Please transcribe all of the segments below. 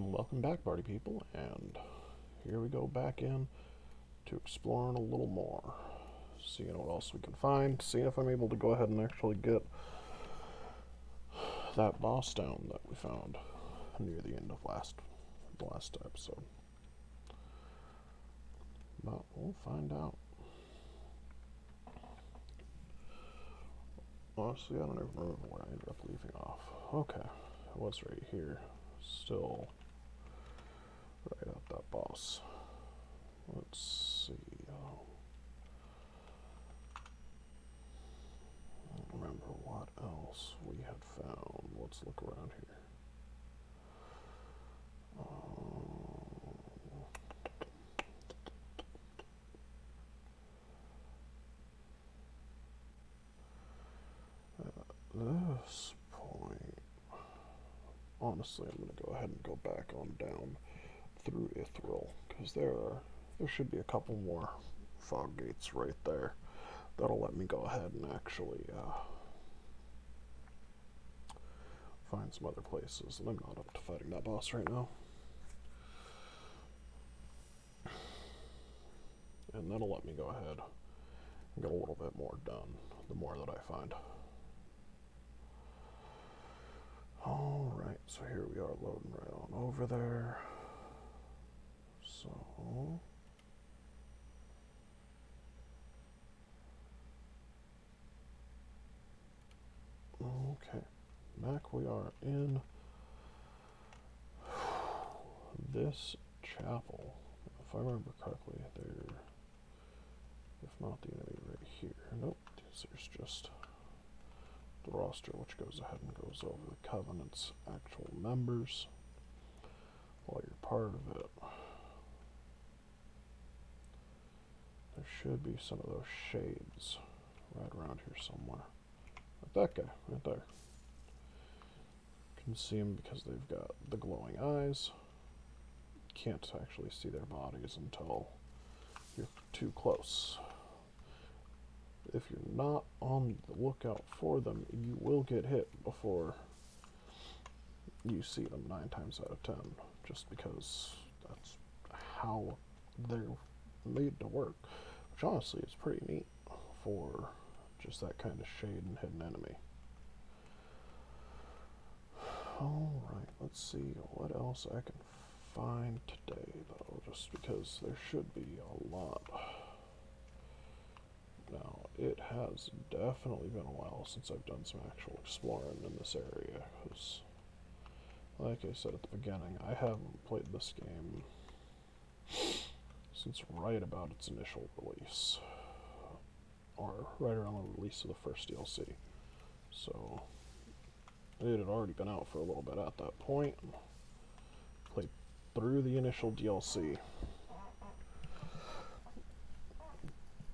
Welcome back, party people, and here we go back in to exploring a little more, seeing what else we can find, seeing if I'm able to go ahead and actually get that boss down that we found near the end of the last episode. But we'll find out. Honestly, I don't even remember where I ended up leaving off. Okay, it was right here. Still right at that boss. Let's see. I don't remember what else we had found. Let's look around here. At this point, honestly, I'm going to go ahead and go back on down through Ithril, because there should be a couple more fog gates right there that'll let me go ahead and actually find some other places, and I'm not up to fighting that boss right now. And that'll let me go ahead and get a little bit more done the more that I find. Alright, so here we are loading right on over there. So okay, back we are in this chapel. If I remember correctly, if not the enemy right here. Nope, there's just the roster, which goes ahead and goes over the Covenant's actual members while you're part of it. There should be some of those shades right around here somewhere. Like that guy, right there. You can see them because they've got the glowing eyes. Can't actually see their bodies until you're too close. If you're not on the lookout for them, you will get hit before you see them 9 times out of 10, just because that's how they're made to work, which honestly is pretty neat for just that kind of shade and hidden enemy. Alright, let's see what else I can find today, though, just because there should be a lot. Now, it has definitely been a while since I've done some actual exploring in this area, because, like I said at the beginning, I haven't played this game since right about its initial release, or right around the release of the first DLC. So, it had already been out for a little bit at that point. Played through the initial DLC.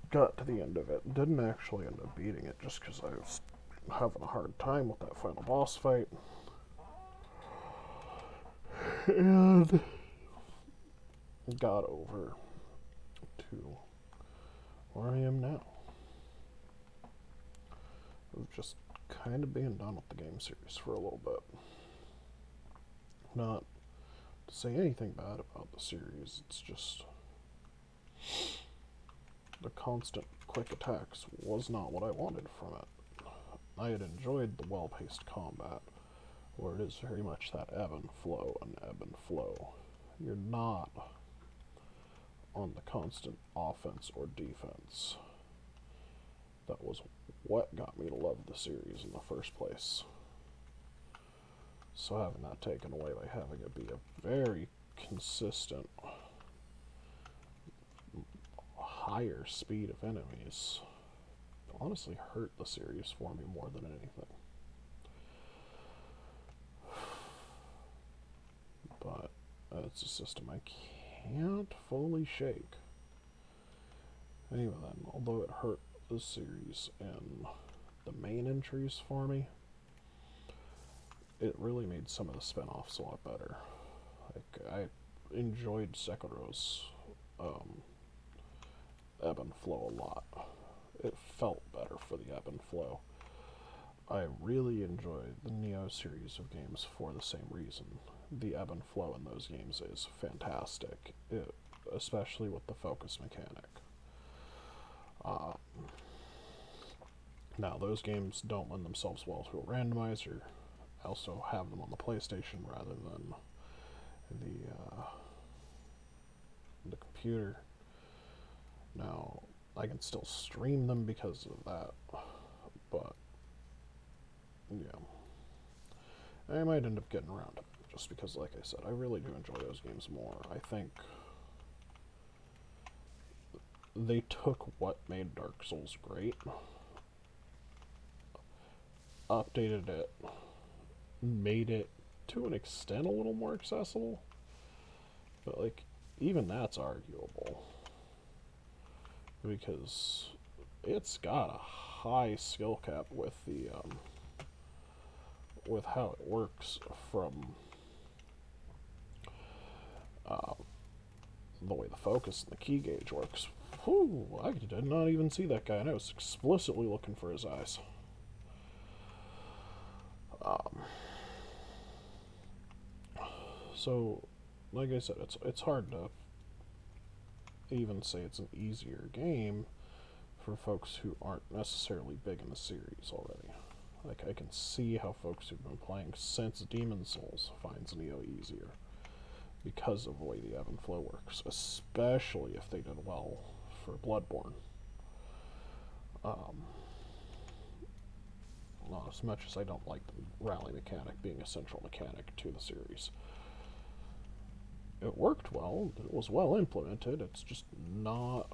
Got to the end of it. Didn't actually end up beating it just because I was having a hard time with that final boss fight. And got over to where I am now. Of just kind of being done with the game series for a little bit. Not to say anything bad about the series, it's just the constant quick attacks was not what I wanted from it. I had enjoyed the well-paced combat, where it is very much that ebb and flow and ebb and flow. You're not on the constant offense or defense. That was what got me to love the series in the first place. So having that taken away by having it be a very consistent higher speed of enemies honestly hurt the series for me more than anything. But it's a system I can't fully shake. Anyway then, although it hurt the series and the main entries for me, it really made some of the spin-offs a lot better. Like, I enjoyed Sekiro's ebb and flow a lot. It felt better for the ebb and flow. I really enjoyed the Neo series of games for the same reason. the ebb and flow in those games is fantastic, especially with the focus mechanic. Now, those games don't lend themselves well to a randomizer. I also have them on the PlayStation rather than the computer. Now, I can still stream them because of that, but yeah, I might end up getting around to it, just because, like I said, I really do enjoy those games more. I think they took what made Dark Souls great, updated it, made it to an extent a little more accessible, but like even that's arguable because it's got a high skill cap with the with how it works from the way the focus and the key gauge works. Whew, I did not even see that guy, and I was explicitly looking for his eyes. So, like I said, it's hard to even say it's an easier game for folks who aren't necessarily big in the series already. Like, I can see how folks who've been playing since Demon Souls finds Neo easier because of the way the ebb and flow works, especially if they did well for Bloodborne. Not as much as I don't like the rally mechanic being a central mechanic to the series. It worked well, it was well implemented, it's just not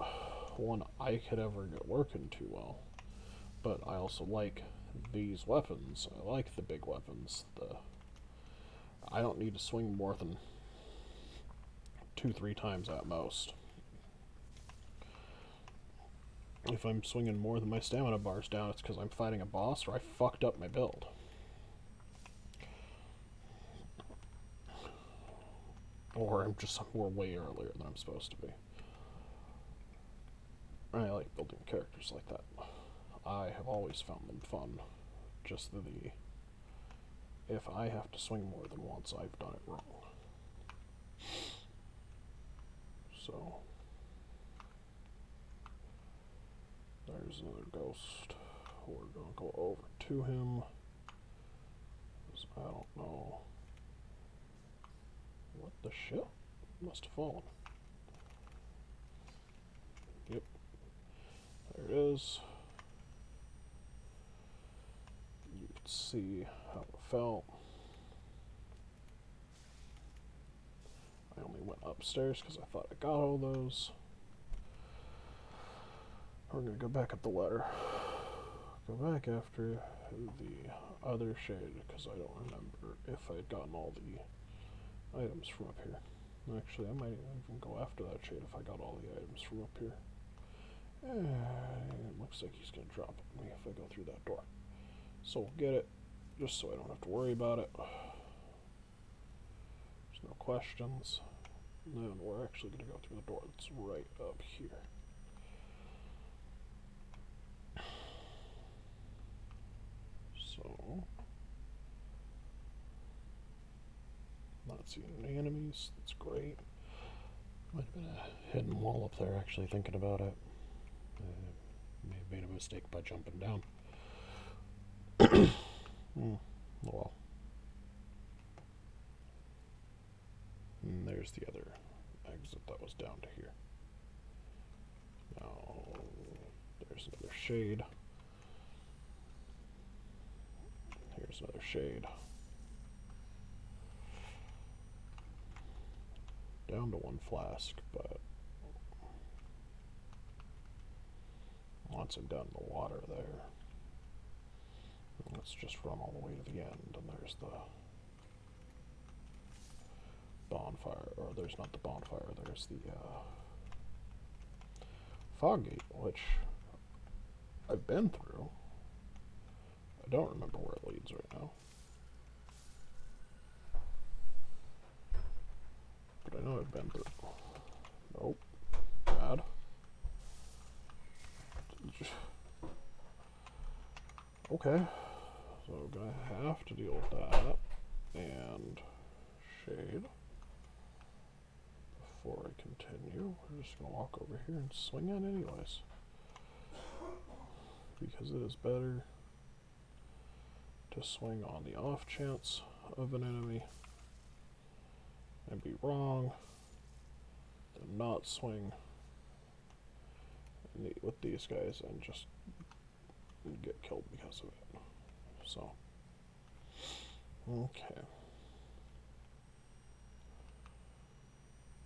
one I could ever get working too well. But I also like these weapons. I like the big weapons. I don't need to swing more than 2-3 times at most. If I'm swinging more than my stamina bar's down, it's because I'm fighting a boss or I fucked up my build. Or I'm just somewhere way earlier than I'm supposed to be. I like building characters like that. I have always found them fun. Just if I have to swing more than once, I've done it wrong. So, there's another ghost. We're gonna go over to him. I don't know. What the shit? Must have fallen. Yep. There it is. You can see how it fell. I only went upstairs because I thought I got all those. We're going to go back up the ladder. Go back after the other shade because I don't remember if I had gotten all the items from up here. Actually, I might even go after that shade if I got all the items from up here. And it looks like he's going to drop on me if I go through that door. So we'll get it, just so I don't have to worry about it. There's no questions. And then we're actually going to go through the door that's right up here. So, not seeing any enemies, that's great. Might have been a hidden wall up there, actually, thinking about it. May have made a mistake by jumping down. Well. And there's the other exit that was down to here. Now, there's another shade. Here's another shade. Down to 1 flask, but once I'm down in the water there, let's just run all the way to the end, and there's the bonfire, or there's not the bonfire, there's the fog gate, which I've been through. I don't remember where it leads right now. But I know I've been through. Nope. Bad. Okay. So I'm gonna have to deal with that. And we're just going to walk over here and swing it anyways. Because it is better to swing on the off chance of an enemy and be wrong than not swing with these guys and just get killed because of it. So, okay.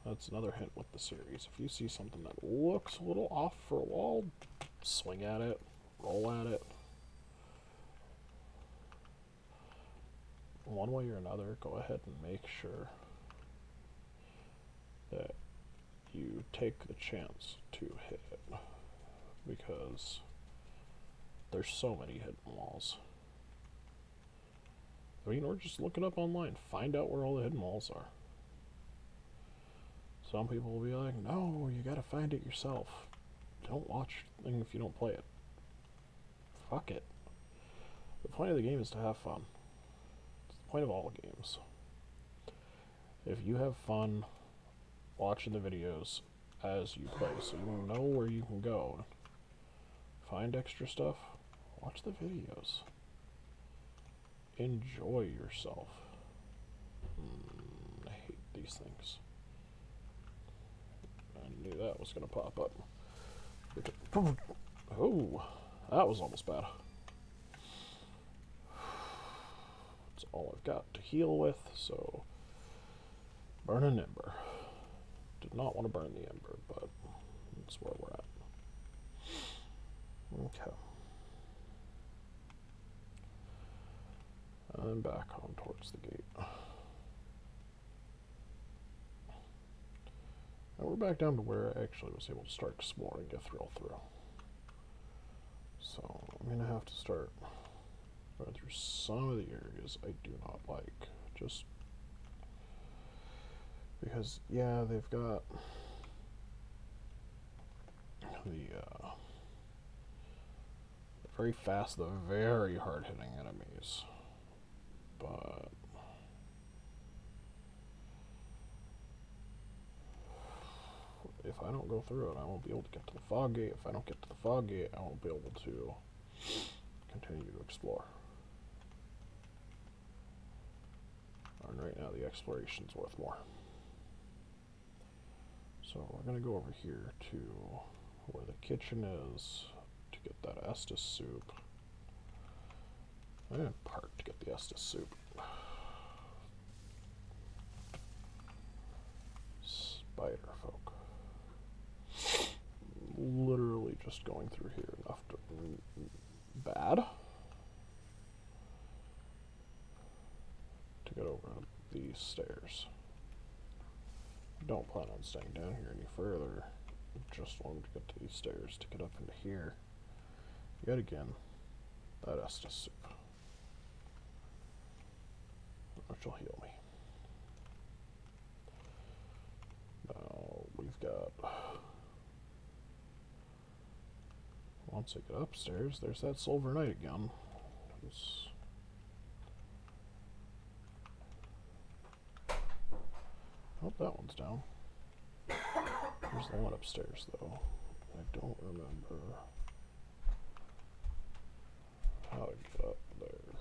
That's another hint with the series. If you see something that looks a little off for a while, swing at it, roll at it. One way or another, go ahead and make sure that you take the chance to hit it, because there's so many hidden walls. I mean, or just look it up online, find out where all the hidden walls are. Some people will be like, no, you gotta find it yourself. Don't watch the thing if you don't play it. Fuck it. The point of the game is to have fun. It's the point of all games. If you have fun watching the videos as you play, so you know where you can go, find extra stuff, watch the videos. Enjoy yourself. I hate these things. I knew that was going to pop up. Oh, that was almost bad. That's all I've got to heal with, so burn an ember. Did not want to burn the ember, but that's where we're at. Okay. And back on towards the gate. And we're back down to where I actually was able to start exploring Ithril through. So I'm going to have to start going through some of the areas I do not like. Just because, yeah, they've got the very fast, the very hard-hitting enemies. But if I don't go through it, I won't be able to get to the fog gate. If I don't get to the fog gate, I won't be able to continue to explore. And right now, the exploration's worth more. So we're going to go over here to where the kitchen is to get that Estus soup. I'm going to park to get the Estus soup. Spider folk. Literally just going through here enough to... bad? To get over these stairs. Don't plan on staying down here any further. Just wanted to get to these stairs to get up into here. Yet again, that Estus soup. Which will heal me. Now, we've got... Once I get upstairs, there's that Silver Knight again. Oh, that one's down. There's the one upstairs, though. I don't remember how to get up there.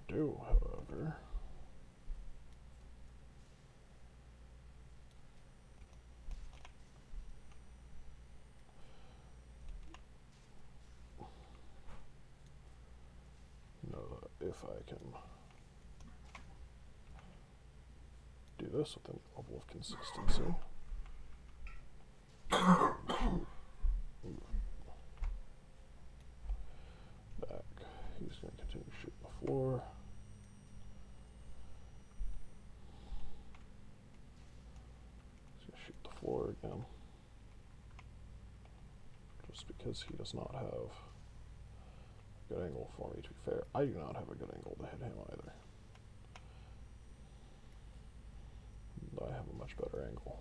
Do, however... know that if I can do this with a level of consistency. Back. He's going to continue shooting the floor. He's going to shoot the floor again. Just because he does not have a good angle for me, to be fair. I do not have a good angle to hit him either. I have a much better angle.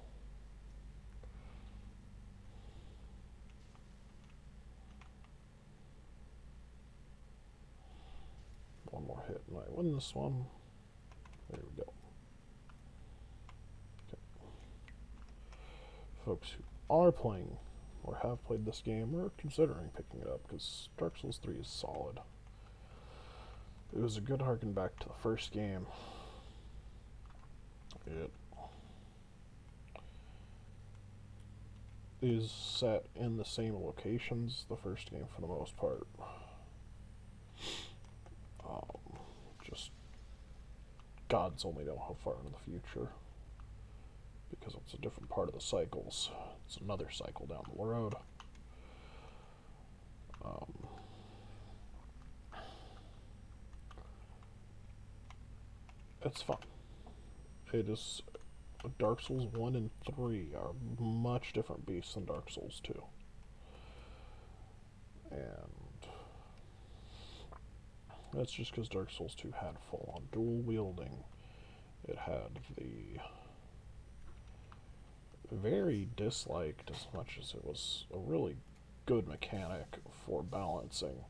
One more hit and I win this one. There we go. Okay. folks who are playing or have played this game or considering picking it up, because Dark Souls 3 is solid. It was a good harken back to the first game. It is set in the same locations the first game for the most part. Just gods only know how far in the future, because it's a different part of the cycles. It's another cycle down the road. It's fun. It is. Dark Souls 1 and 3 are much different beasts than Dark Souls 2. And that's just because Dark Souls 2 had full-on dual wielding. It had the very disliked, as much as it was a really good mechanic for balancing,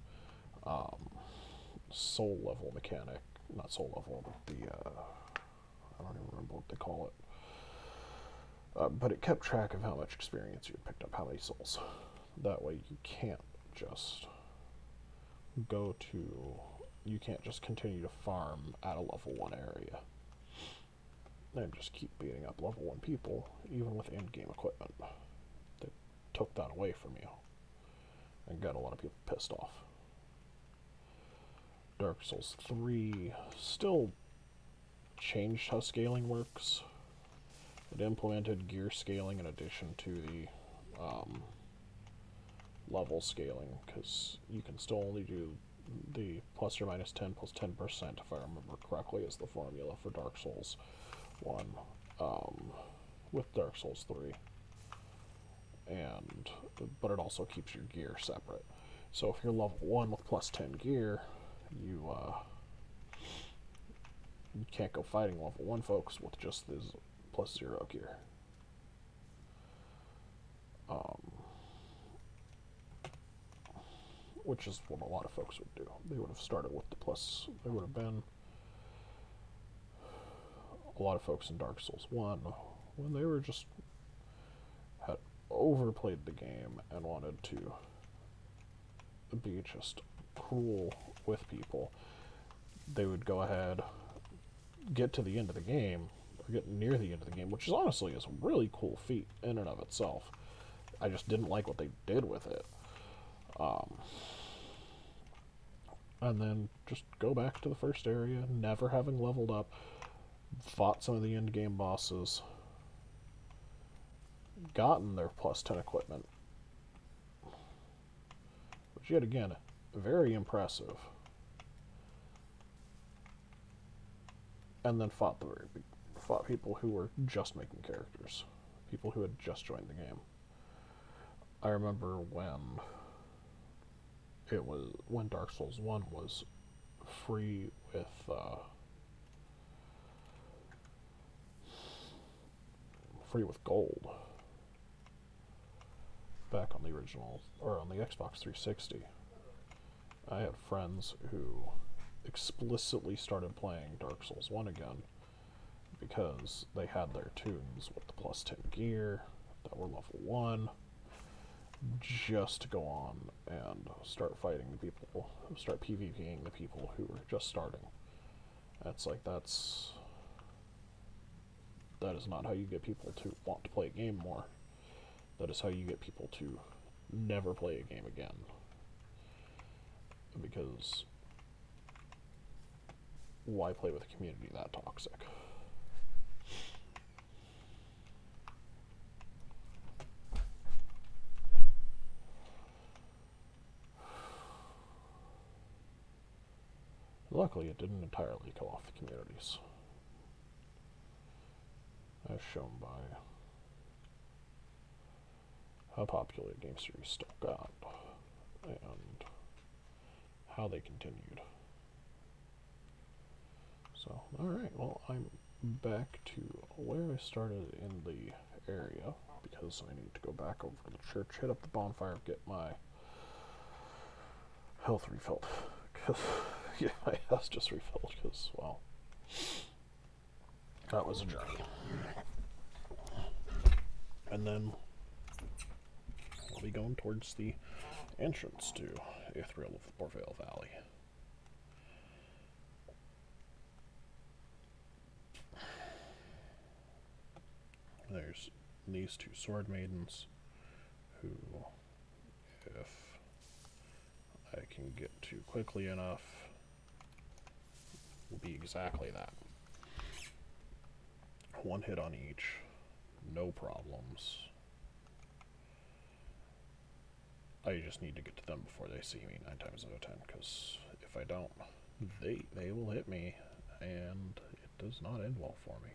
soul level mechanic. Not soul level, but the, I don't even remember what they call it. But it kept track of how much experience you picked up, how many souls. That way you can't just you can't just continue to farm at a level 1 area and just keep beating up level 1 people, even with end-game equipment. They took that away from you and got a lot of people pissed off. Dark Souls 3 still changed how scaling works. It implemented gear scaling in addition to the level scaling, because you can still only do the plus or minus 10 plus 10%, if I remember correctly, is the formula for Dark Souls 1 with Dark Souls 3. But it also keeps your gear separate. So if you're level 1 with plus 10 gear, you can't go fighting level 1 folks with just this plus 0 gear. Which is what a lot of folks would do. They would have started with the plus. There would have been a lot of folks in Dark Souls 1 when they were just had overplayed the game and wanted to be just cruel with people. They would go ahead, get to the end of the game, or get near the end of the game, which is honestly is a really cool feat in and of itself. I just didn't like what they did with it. And then just go back to the first area, never having leveled up, fought some of the end game bosses, gotten their plus 10 equipment, which yet again, very impressive, and then fought people who were just making characters, people who had just joined the game. I remember when Dark Souls 1 was free with gold back on the original, or on the Xbox 360. I had friends who explicitly started playing Dark Souls 1 again because they had their tunes with the plus 10 gear that were level 1, just to go on and start fighting the people, start PvPing the people who were just starting. It's like, that is not how you get people to want to play a game more. That is how you get people to never play a game again. Because why play with a community that toxic? Luckily, it didn't entirely kill off the communities, as shown by how popular the game series still got, and how they continued. So, alright, well, I'm back to where I started in the area, because I need to go back over to the church, hit up the bonfire, get my health refilled, because yeah, my health just refilled, because, well, that was a journey. And then I'll be going towards the entrance to Ithriel of Orvale Valley. There's these two sword maidens who, if I can get to quickly enough, will be exactly that. One hit on each, no problems. I just need to get to them before they see me 9 times out of 10, because if I don't, they will hit me, and it does not end well for me.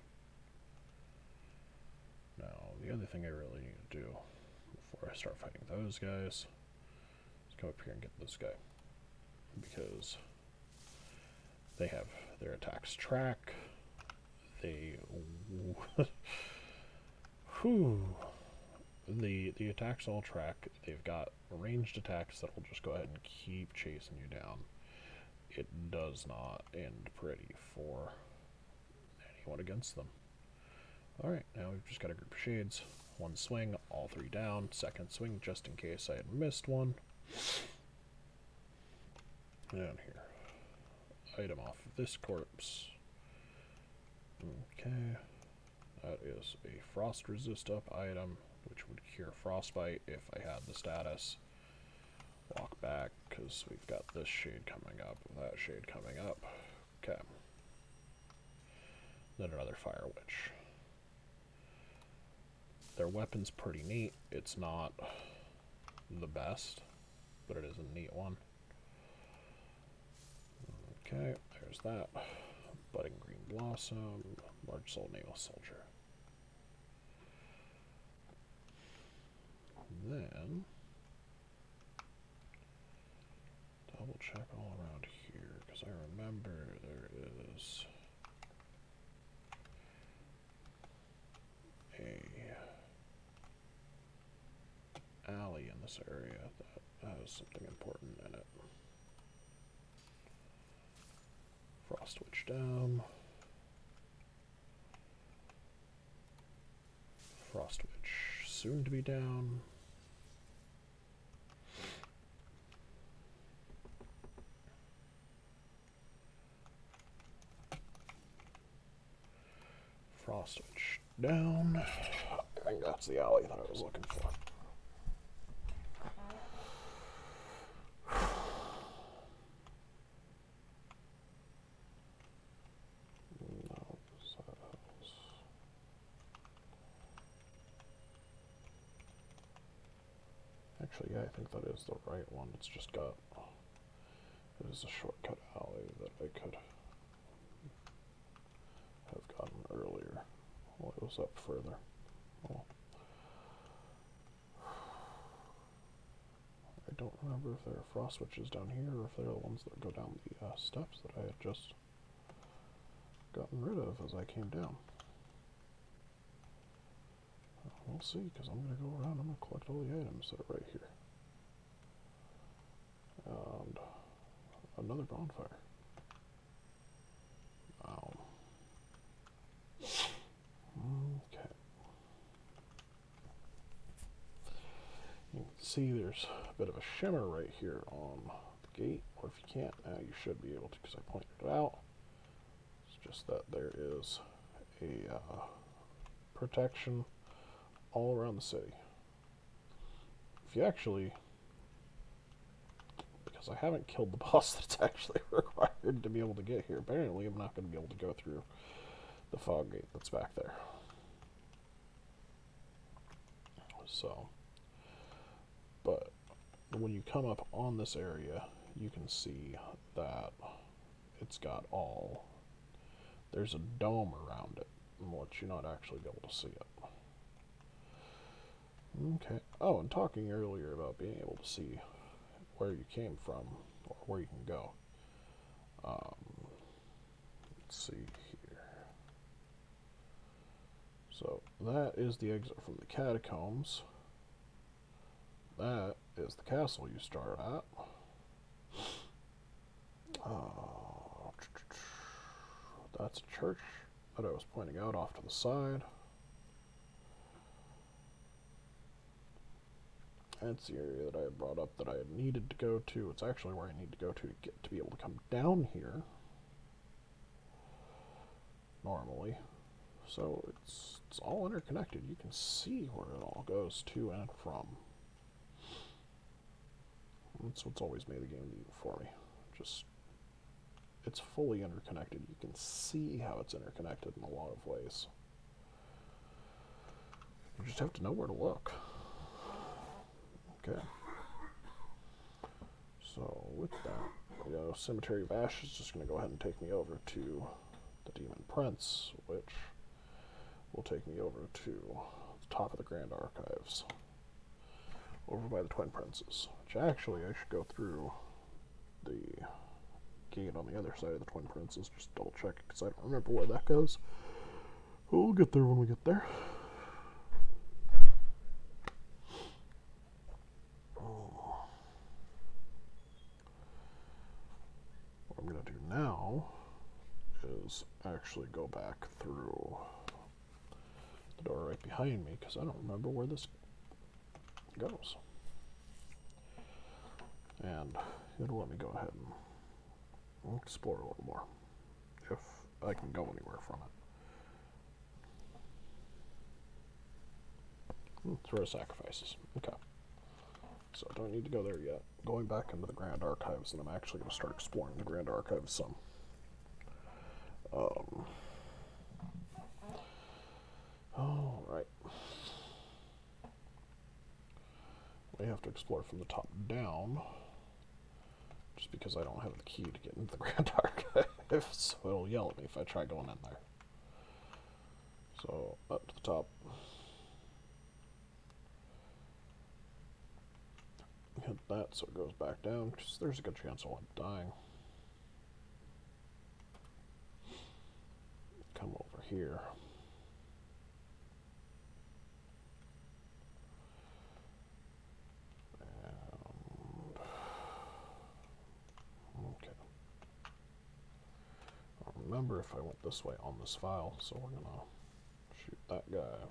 Now, the other thing I really need to do before I start fighting those guys is come up here and get this guy, because they have their attacks track. They the attacks all track. They've got ranged attacks that will just go ahead and keep chasing you down. It does not end pretty for anyone against them. Alright, now we've just got a group of shades. One swing, all 3 down. Second swing, just in case I had missed one. Down here. Item off of this corpse. Okay. That is a frost resist up item, which would cure frostbite if I had the status. Walk back, because we've got this shade coming up, that shade coming up. Okay. Then another fire witch. Their weapon's pretty neat. It's not the best, but it is a neat one. Okay, there's that. Budding green blossom, large soul nameless soldier. Then double check all around here, because I remember there is a alley in this area that has something important in it. Frostwitch down. Frostwitch soon to be down. Frostwitch down. I think that's the alley that I was looking for. Actually, yeah, I think that is the right one. It's just got... It is a shortcut alley that I could have gotten earlier. Well, it was up further. Well, I don't remember if there are frost witches down here or if they're the ones that go down the steps that I had just gotten rid of as I came down. We'll see, because I'm going to go around, I'm going to collect all the items that are right here. And another bonfire. Okay. You can see there's a bit of a shimmer right here on the gate, or if you can't, now you should be able to, because I pointed it out. It's just that there is a protection all around the city. If you actually, because I haven't killed the boss that's actually required to be able to get here, apparently I'm not going to be able to go through the fog gate that's back there. So, but when you come up on this area, you can see that it's got there's a dome around it, which you're not actually be able to see it. Okay. Oh, and talking earlier about being able to see where you came from, or where you can go. Let's see here. So, that is the exit from the catacombs. That is the castle you start at. That's a church that I was pointing out off to the side. That's the area that I had brought up that I had needed to go to. It's actually where I need to go to get to be able to come down here. Normally. So it's all interconnected. You can see where it all goes to and from. That's what's always made the game neat for me. Just, it's fully interconnected. You can see how it's interconnected in a lot of ways. You just have to know where to look. Okay. So with that, Cemetery of Ash is just going to go ahead and take me over to the Demon Prince, which will take me over to the top of the Grand Archives, over by the Twin Princes, which actually I should go through the gate on the other side of the Twin Princes, just double check it, because I don't remember where that goes. We'll get there when we get there. What I'm going to do now is actually go back through the door right behind me, because I don't remember where this goes. And it'll let me go ahead and explore a little more, if I can go anywhere from it. Throw sacrifices. Okay. So I don't need to go there yet. Going back into the Grand Archives, and I'm actually going to start exploring the Grand Archives some. Alright. We have to explore from the top down, just because I don't have the key to get into the Grand Archive, so it'll yell at me if I try going in there. So, up to the top. Hit that so it goes back down, because there's a good chance I'll end up dying. Come over here. And okay. I don't remember if I went this way on this file, so we're gonna shoot that guy.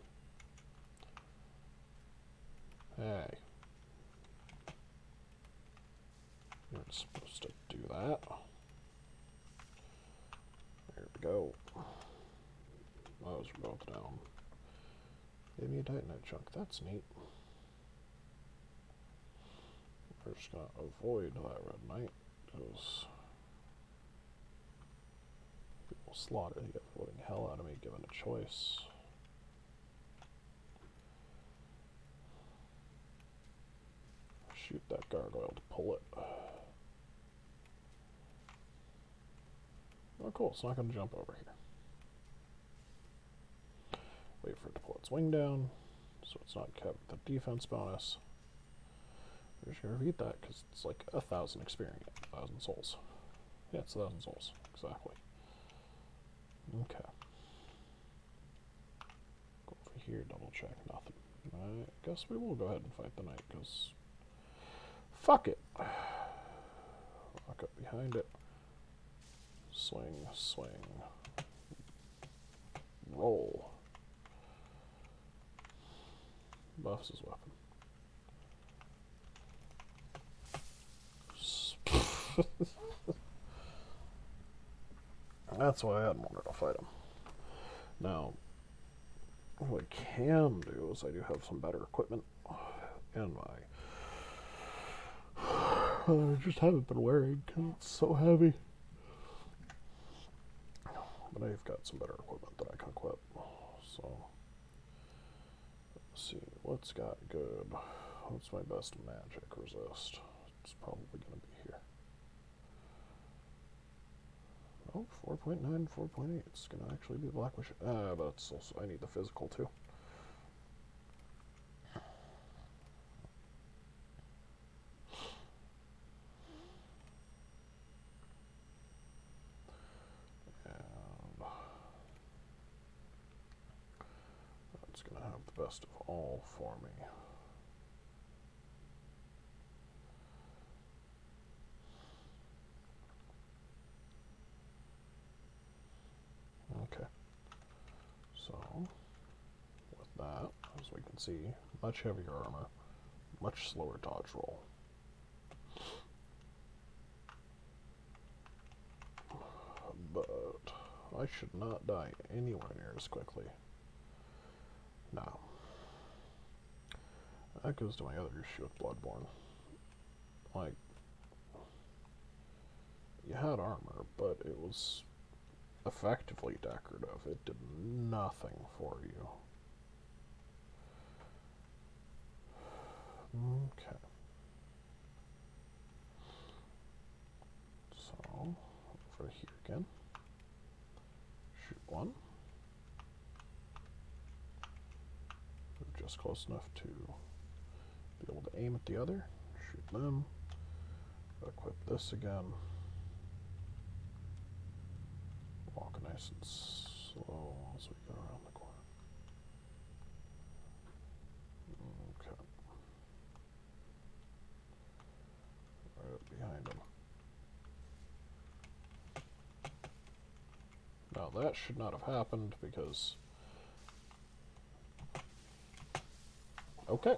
Hey. You're supposed to do that. There we go. Those are both down. Gave me a Titanite chunk. That's neat. We're just going to avoid that red knight, because people slaughter the living hell out of me given a choice. Shoot that gargoyle to pull it. Oh cool, it's not going to jump over here. Wait for it to pull its wing down, so it's not kept with the defense bonus. We're just going to repeat that, because it's like 1,000 experience, 1,000 souls. Yeah, it's 1,000 souls, exactly. Okay. Go over here, double check, nothing. I guess we will go ahead and fight the knight, because fuck it. Walk up behind it. Swing, swing. Roll. Buffs his weapon. That's why I hadn't wanted to fight him. Now, what I can do is I do have some better equipment in my... I just haven't been wearing because it's so heavy. But I've got some better equipment that I can equip. So, let's see, what's got good? What's my best magic resist? It's probably going to be here. Oh, 4.9, 4.8. It's going to actually be the Black Wish. But it's also, I need the physical too. It's going to have the best of all for me. Okay. So, with that, as we can see, much heavier armor, much slower dodge roll. But I should not die anywhere near as quickly. Now, that goes to my other issue with Bloodborne. Like, you had armor, but it was effectively decorative. It did nothing for you. Okay. So, over here again. Shoot one. Move just close enough to be able to aim at the other. Shoot them. Equip this again. Walk nice and slow as we go around the corner. Okay. Right up behind him. Now that should not have happened because... Okay.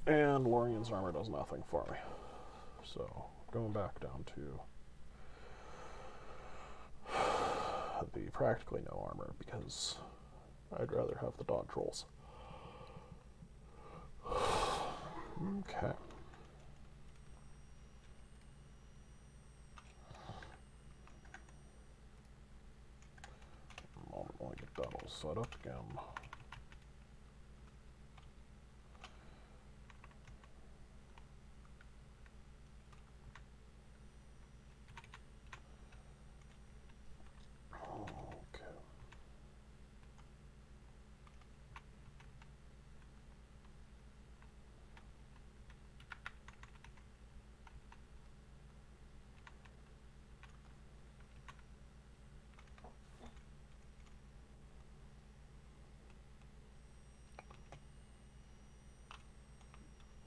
And Lorian's armor does nothing for me. So, going back down to the practically no armor because I'd rather have the dodge rolls. Okay. Moment while I get that all set up again.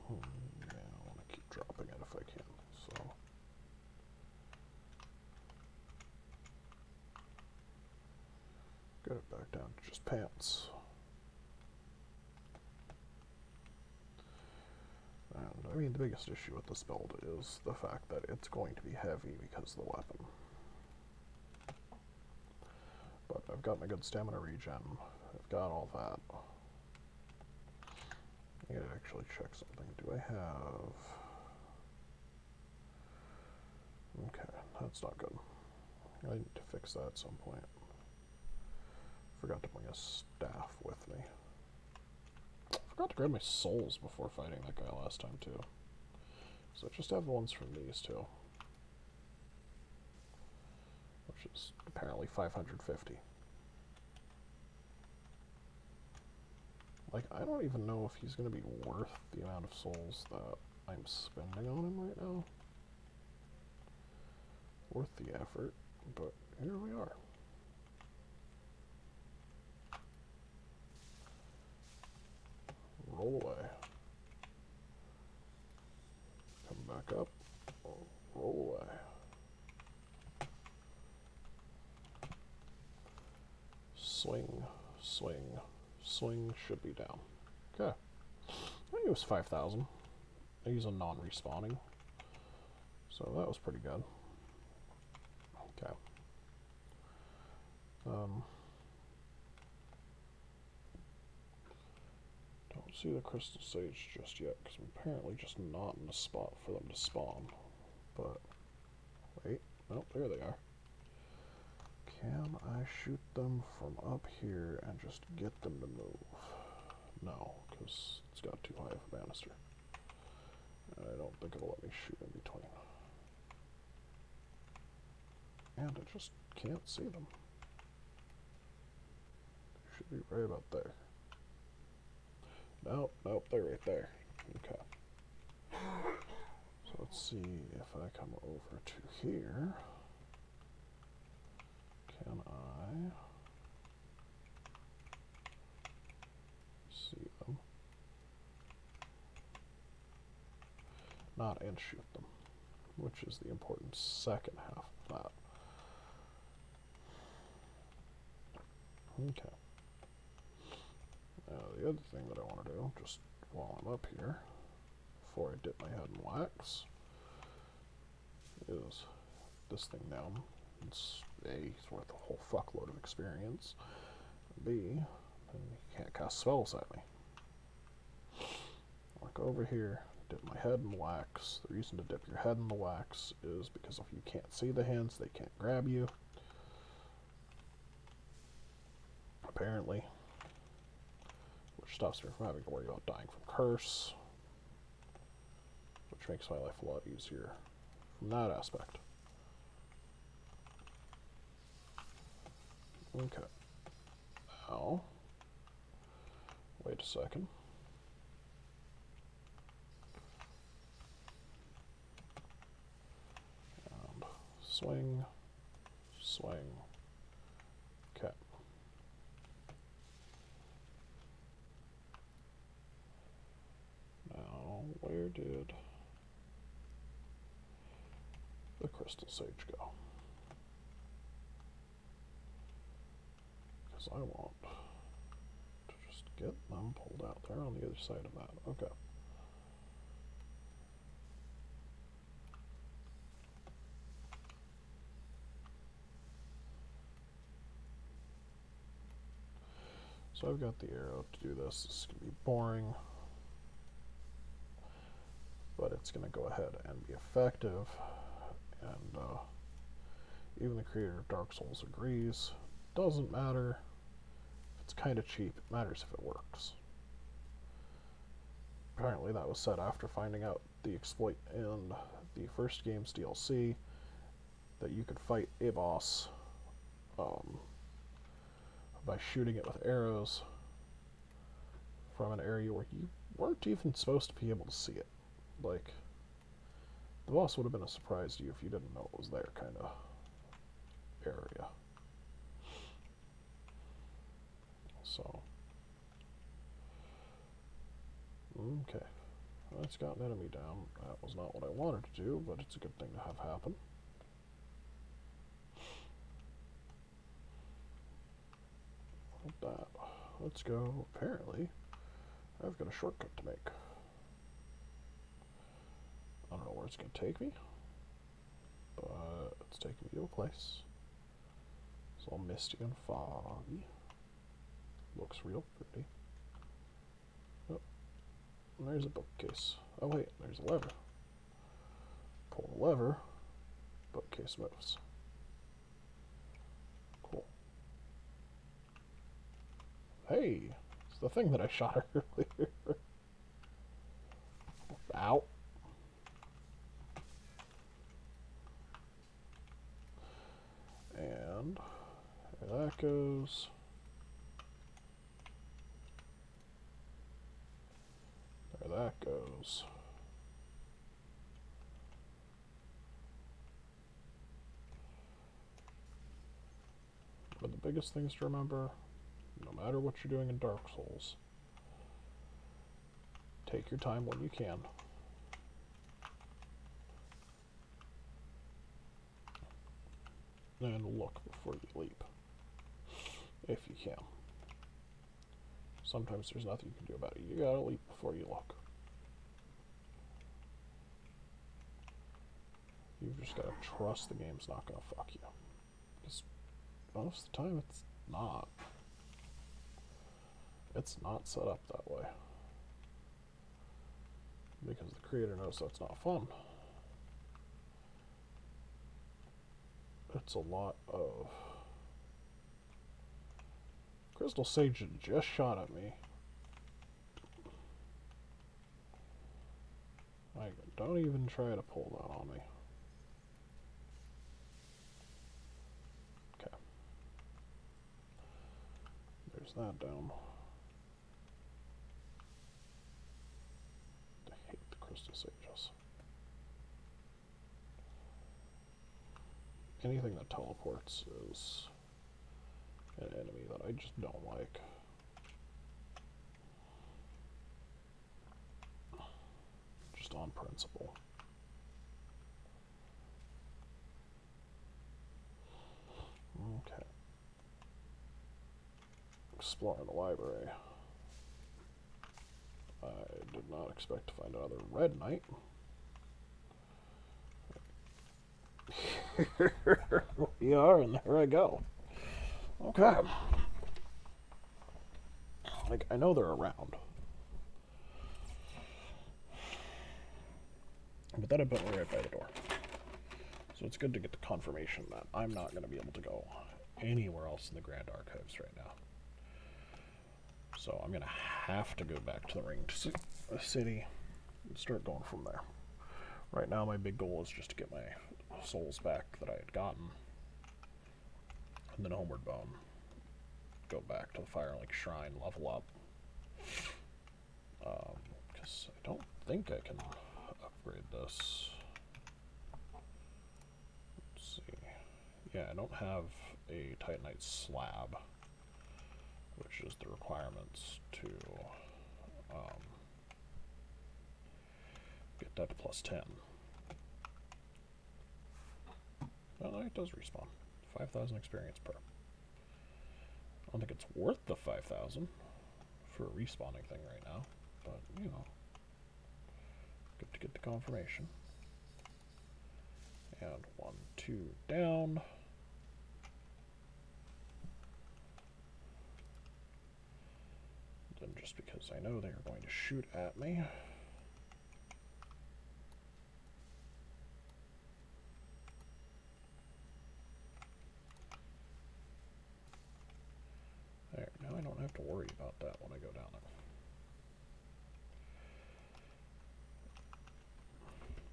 Yeah, I want to keep dropping it if I can. So, get it back down to just pants. And I mean, the biggest issue with this build is the fact that it's going to be heavy because of the weapon. But I've got my good stamina regen. I've got all that. I gotta actually check something. Do I have... Okay, that's not good. I need to fix that at some point. Forgot to bring a staff with me. Forgot to grab my souls before fighting that guy last time too. So I just have the ones from these two. Which is apparently 550. Like, I don't even know if he's going to be worth the amount of souls that I'm spending on him right now. Worth the effort, but here we are. Roll away. Come back up. Roll away. Swing, swing, swing should be down. Okay. I use 5,000. I use a non-respawning. So that was pretty good. Okay. Don't see the crystal sage just yet because I'm apparently just not in a spot for them to spawn. But wait, nope, there they are. Can I shoot them from up here and just get them to move? No, because it's got too high of a banister. I don't think it'll let me shoot in between. And I just can't see them. They should be right about there. Nope, nope, they're right there. Okay. So let's see if I come over to here. Can I see them? Not and shoot them, which is the important second half of that. Okay. Now the other thing that I want to do, just while I'm up here, before I dip my head in wax, is this thing down. It's A, it's worth a whole fuckload of experience. B, you can't cast spells at me. I'll go over here, dip my head in the wax. The reason to dip your head in the wax is because if you can't see the hints, they can't grab you. Apparently. Which stops me from having to worry about dying from curse. Which makes my life a lot easier from that aspect. Okay. Now, wait a second. And swing, swing, okay. Now, where did the crystal sage go? Because I want to just get them pulled out there on the other side of that. Okay. So I've got the arrow to do this. This is going to be boring, but it's going to go ahead and be effective. And even the creator of Dark Souls agrees. Doesn't matter if it's kind of cheap. It matters if it works. Apparently that was said after finding out the exploit in the first game's DLC that you could fight a boss by shooting it with arrows from an area where you weren't even supposed to be able to see it. Like, the boss would have been a surprise to you if you didn't know it was there, kind of area. So, okay. That's got an enemy down. That was not what I wanted to do, but it's a good thing to have happen. Like that. Let's go. Apparently, I've got a shortcut to make. I don't know where it's going to take me, but it's taking me to a place. It's all misty and foggy. Looks real pretty. Oh, and there's a bookcase. Oh wait, there's a lever. Pull the lever, bookcase moves. Cool. Hey, it's the thing that I shot earlier. Ow. And there that goes. There that goes. But the biggest things to remember, no matter what you're doing in Dark Souls, take your time when you can. And look before you leap, if you can. Sometimes there's nothing you can do about it. You gotta leap before you look. You've just gotta trust the game's not gonna fuck you. Because most of the time it's not. It's not set up that way. Because the creator knows that's not fun. It's a lot of... Crystal Sage just shot at me. Like, don't even try to pull that on me. Okay. There's that down. I hate the Crystal Sages. Anything that teleports is an enemy that I just don't like. Just on principle. Okay. Exploring the library. I did not expect to find another red knight. Here we are, and there I go. Okay. Like, I know they're around. But that had put me right by the door. So it's good to get the confirmation that I'm not going to be able to go anywhere else in the Grand Archives right now. So I'm going to have to go back to the Ringed City and start going from there. Right now my big goal is just to get my souls back that I had gotten. And then Homeward Bone. Go back to the Firelink Shrine, level up. Because I don't think I can upgrade this. Let's see. Yeah, I don't have a Titanite slab, which is the requirements to get that to plus 10. Well, it does respawn. 5,000 experience per. I don't think it's worth the 5,000 for a respawning thing right now, but, you know, good to get the confirmation. And 1, 2 down. Then just because I know they are going to shoot at me. There, now I don't have to worry about that when I go down there.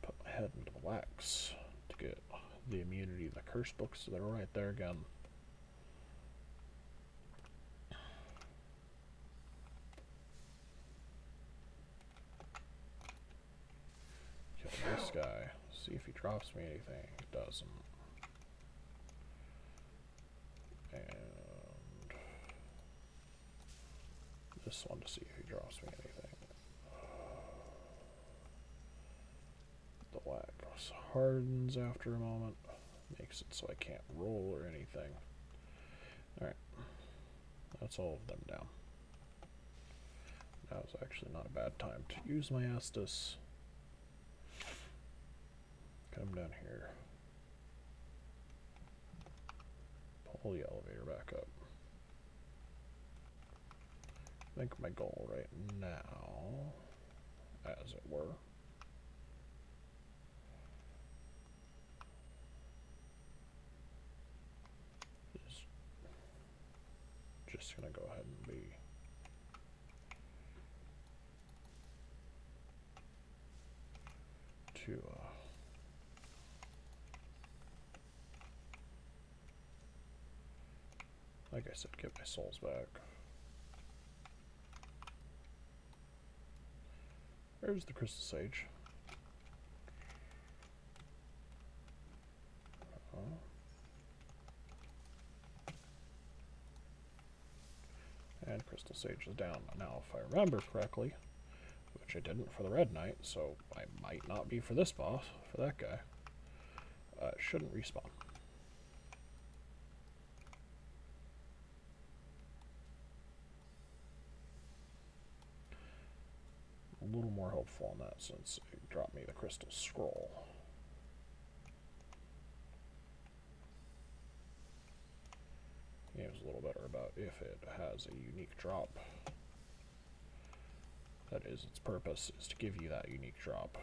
Put my head into the wax to get the immunity to the curse books that are right there again. Kill this guy. See if he drops me anything. He doesn't. And this one to see if he drops me anything. The wax hardens after a moment. Makes it so I can't roll or anything. Alright. That's all of them down. Now is actually not a bad time to use my Estus. Come down here. Pull the elevator back up. I think my goal right now, as it were, is just going to go ahead and be to like I said, get my souls back. There's the Crystal Sage. And Crystal Sage is down. Now, if I remember correctly, which I didn't for the Red Knight, so I might not be for this boss, for that guy, it shouldn't respawn. A little more hopeful on that since it dropped me the Crystal Scroll. The game's a little better about if it has a unique drop. That is, its purpose is to give you that unique drop,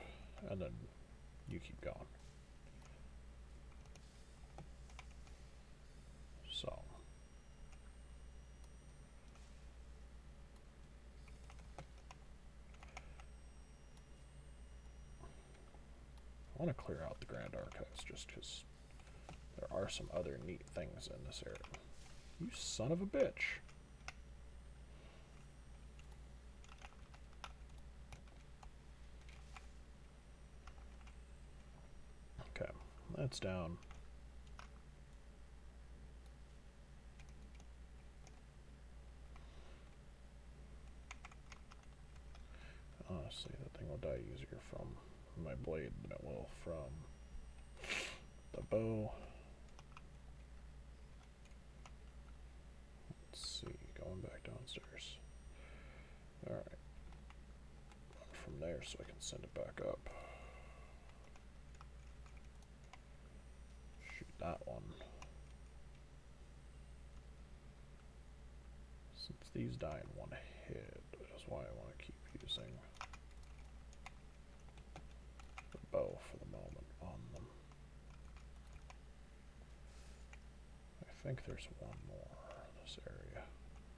and then you keep going. So. I want to clear out the Grand Archives just because there are some other neat things in this area. You son of a bitch. Okay, that's down. Honestly, that thing will die easier from my blade than it will from the bow. Let's see, going back downstairs. Alright. there so I can send it back up. Shoot that one. Since these die in one hit, that's why I want to keep using the bow for the moment on them. I think there's one more in this area,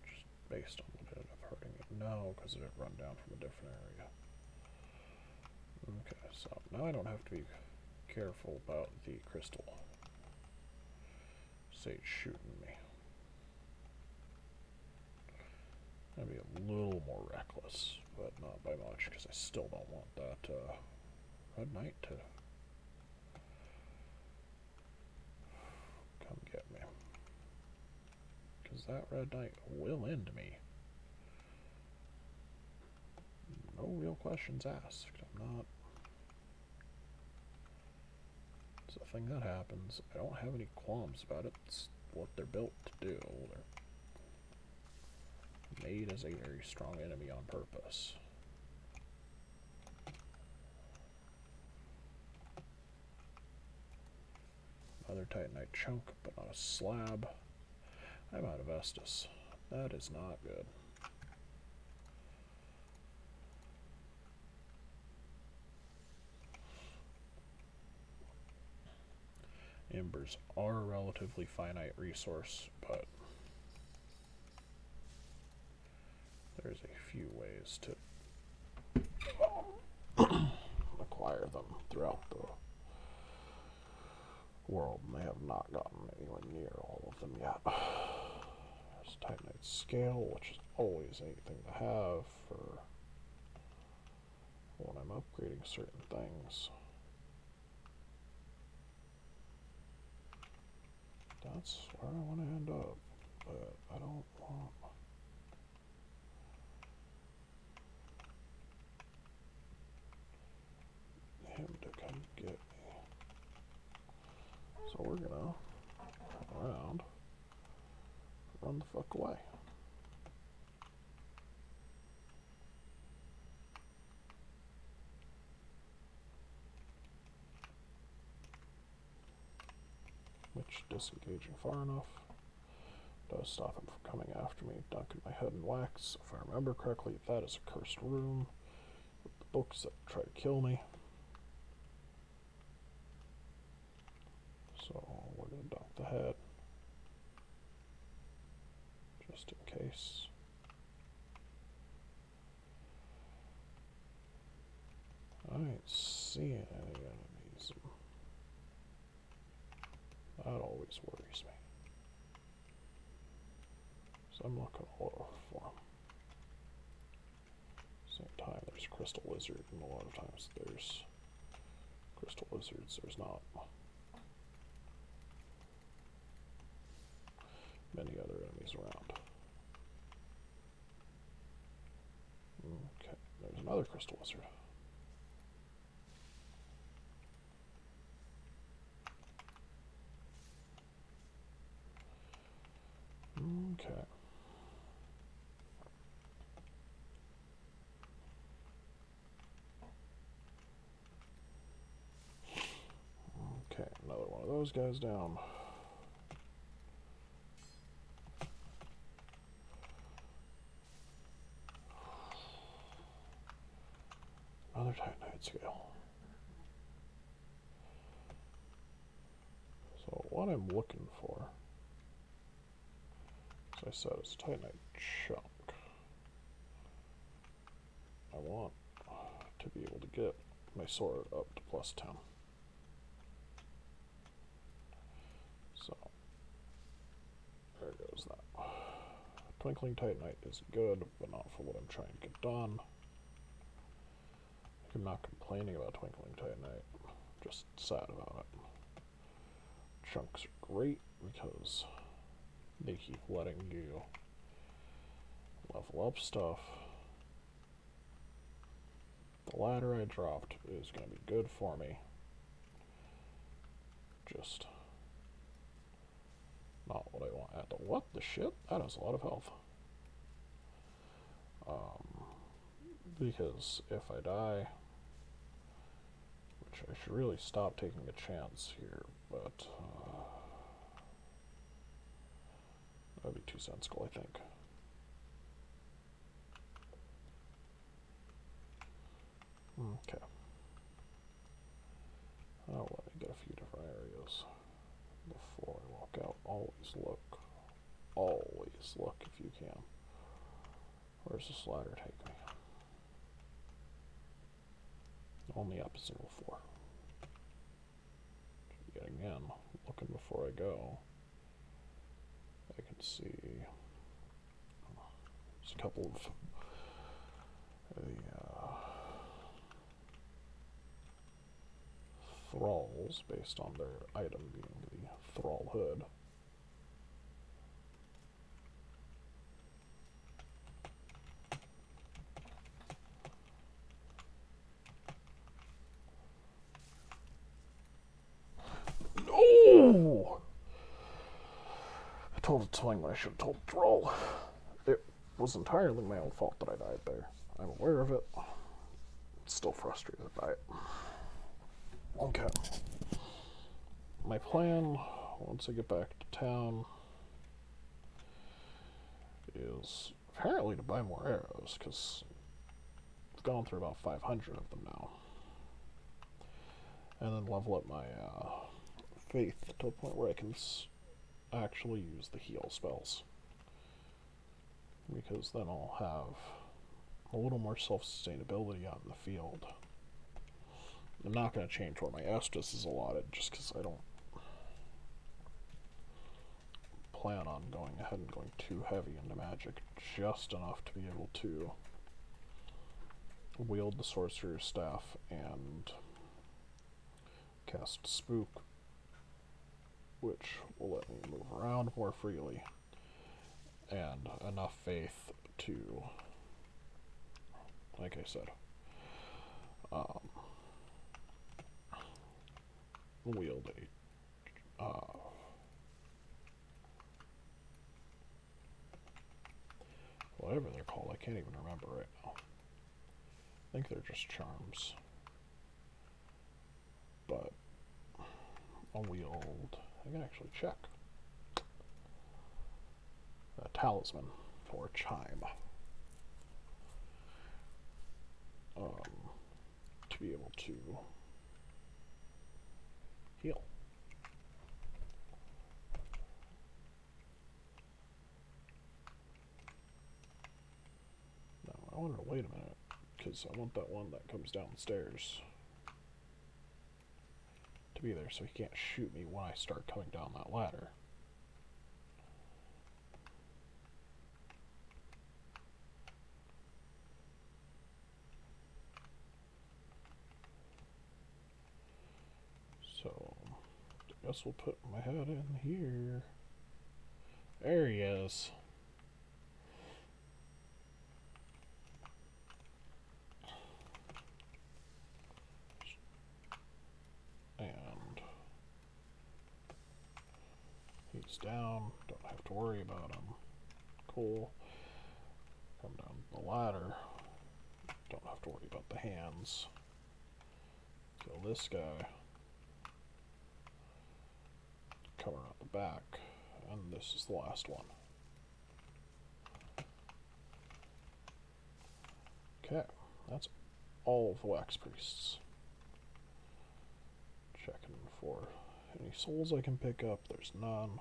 just based on what ended up hurting it. No, because it had run down from a different area. Okay, so now I don't have to be careful about the crystal sage shooting me. I'd be a little more reckless, but not by much, because I still don't want that Red Knight to come get me. Because that Red Knight will end me. No real questions asked. I'm not... It's a thing that happens. I don't have any qualms about it. It's what they're built to do. They're made as a very strong enemy on purpose. Another Titanite chunk, but not a slab. I'm out of Estus. That is not good. Embers are a relatively finite resource, but there's a few ways to acquire them throughout the world, and they have not gotten anywhere near all of them yet. There's Titanite Scale, which is always a neat thing to have for when I'm upgrading certain things. That's where I want to end up, but I don't want... him to come get me. So we're gonna come around, run the fuck away. Which, disengaging far enough, does stop him from coming after me, dunking my head in wax. If I remember correctly, that is a cursed room with the books that try to kill me. So we're going to dunk the head, just in case. I ain't seeing any enemies. That always worries me. So I'm looking all over for them. Same time, there's Crystal Lizard, and a lot of times there's Crystal Lizards. There's not many other enemies around. Okay, there's another Crystal Lizard. Okay. Okay, another one of those guys down. Another Titanite Scale. So what I'm looking for, as I said, is a Titanite chunk. I want to be able to get my sword up to +10. So, there goes that. Twinkling Titanite is good, but not for what I'm trying to get done. I'm not complaining about Twinkling Titanite, just sad about it. Chunks are great because they keep letting you level up stuff. The ladder I dropped is going to be good for me. Just not what I want at the... What the shit? That has a lot of health. Because if I die, which I should really stop taking a chance here, but that'd be too sensible, I think. Okay. Oh, let me get a few different areas before I walk out. Always look. Always look if you can. Where's this ladder take me? Only up is single 4. Yet again, looking before I go, I can see there's a couple of the thralls based on their item being the thrall hood. No! I told a twin when I should have told the thrall. It was entirely my own fault that I died there. I'm aware of it. Still frustrated by it. Okay. My plan, once I get back to town, is apparently to buy more arrows, because I've gone through about 500 of them now. And then level up my faith to a point where I can actually use the heal spells. Because then I'll have a little more self-sustainability out in the field. I'm not going to change where my Estus is allotted, just because I don't plan on going ahead and going too heavy into magic, just enough to be able to wield the sorcerer's staff and cast spook, which will let me move around more freely, and enough faith to, like I said, wield a whatever they're called. I can't even remember right now. I think they're just charms. But I'll wield, I can actually check. A talisman or chime. To be able to heal. Now, I wonder, wait a minute, because I want that one that comes downstairs to be there so he can't shoot me when I start coming down that ladder. So, I guess we'll put my head in here. There he is. And he's down. Don't have to worry about him. Cool. Come down the ladder. Don't have to worry about the hands. Kill this guy. Come around the back. And this is the last one. Okay, that's all of the wax priests. Checking for any souls I can pick up. There's none.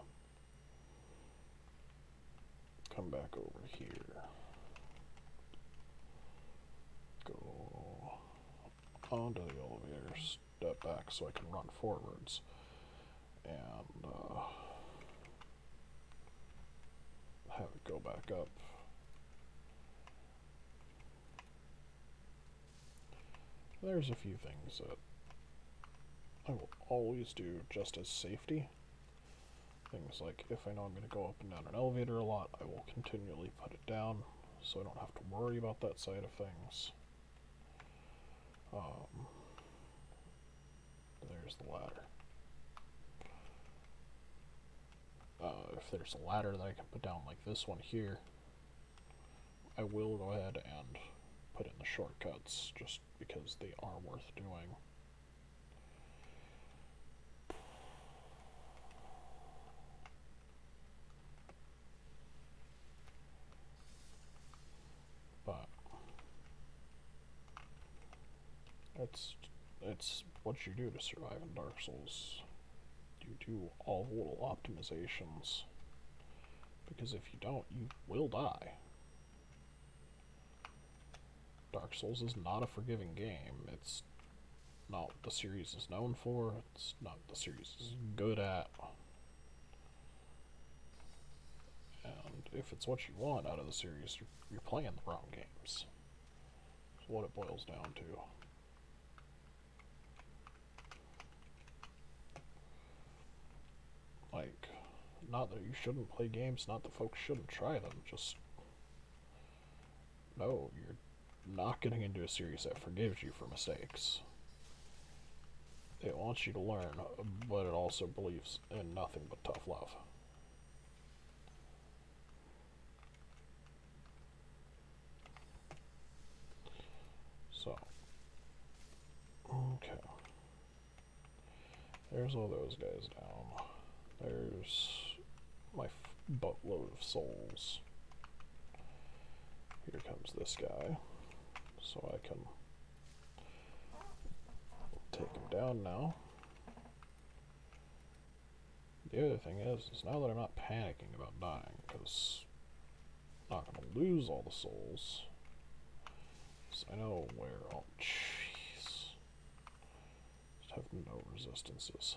Come back over here. Go onto the elevator. Step back so I can run forwards. And have it go back up. There's a few things that I will always do just as safety. Things like if I know I'm going to go up and down an elevator a lot, I will continually put it down so I don't have to worry about that side of things. There's the ladder. If there's a ladder that I can put down like this one here, I will go ahead and put in the shortcuts just because they are worth doing. But it's what you do to survive in Dark Souls. You do all the little optimizations, because if you don't, you will die. Dark Souls is not a forgiving game. It's not what the series is known for. It's not what the series is good at. And if it's what you want out of the series, you're playing the wrong games. That's what it boils down to. Like, not that you shouldn't play games, not that folks shouldn't try them, just no, you're not getting into a series that forgives you for mistakes. It wants you to learn, but it also believes in nothing but tough love. So, okay. There's all those guys down. There's my boatload of souls. Here comes this guy, so I can take him down now. The other thing is now that I'm not panicking about dying, because I'm not going to lose all the souls, so I know where, oh jeez, just have no resistances.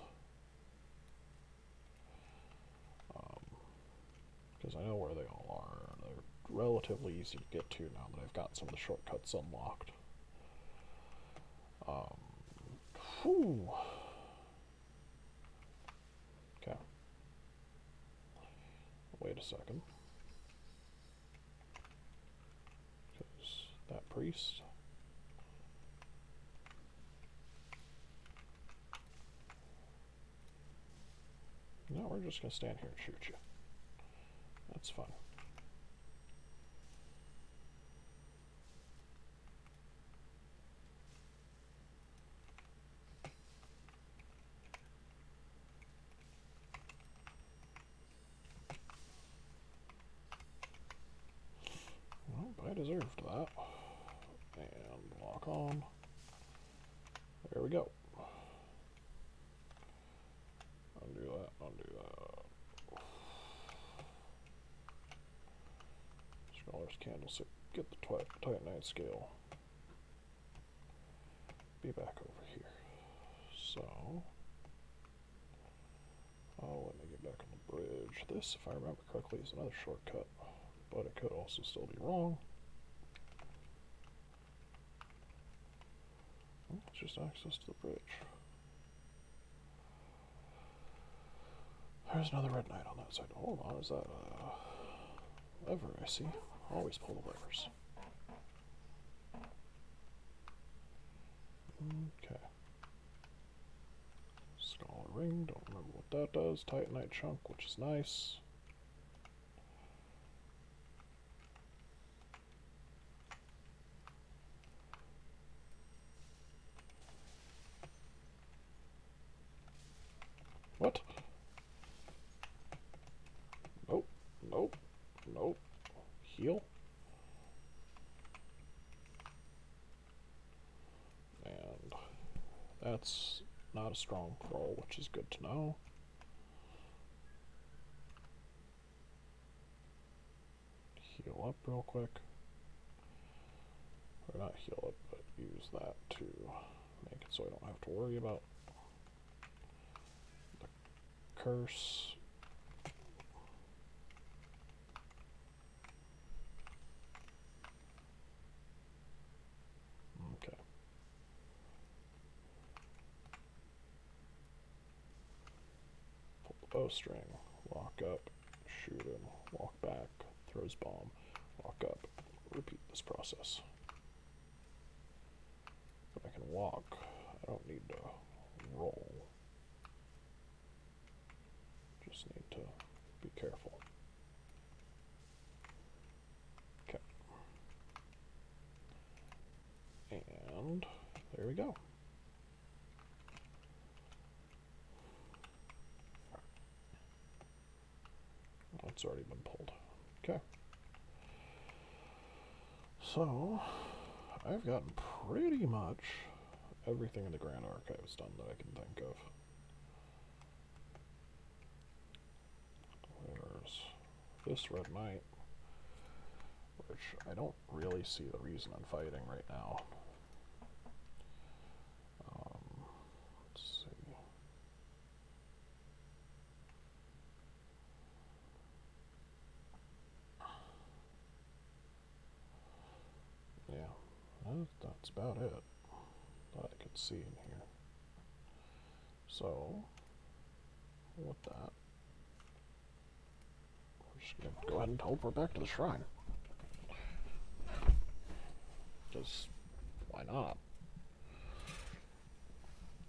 Because I know where they all are, and they're relatively easy to get to now that I've got some of the shortcuts unlocked. Whew. Okay. Wait a second. Because that priest... No, we're just going to stand here and shoot you. That's fun. Well, I deserved that. And lock on. There we go. Undo that, undo that. Scholar's Candlestick. Get the Titanite scale. Be back over here. So... oh, let me get back on the bridge. This, if I remember correctly, is another shortcut. But it could also still be wrong. It's just access to the bridge. There's another red knight on that side. Hold on, is that a lever I see? Always pull the levers. Okay. Scholar ring, don't remember what that does. Titanite chunk, which is nice. What? Nope, nope, nope. Heal? And that's not a strong roll, which is good to know. Heal up real quick. Or not heal up, but use that to make it so I don't have to worry about the curse. Okay. Pull the bowstring, walk up, shoot him, walk back, throws bomb, walk up, repeat this process. But I can walk, I don't need to roll. Just need to be careful. Okay. go. Oh, it's already been pulled. Okay. So, I've gotten pretty much everything in the Grand Archives done that I can think of. There's this Red Knight, which I don't really see the reason I'm fighting right now. Let's see. Yeah, that's about it that I could see in here. So, with that, we're just going to go ahead and teleport back to the shrine. Because, why not?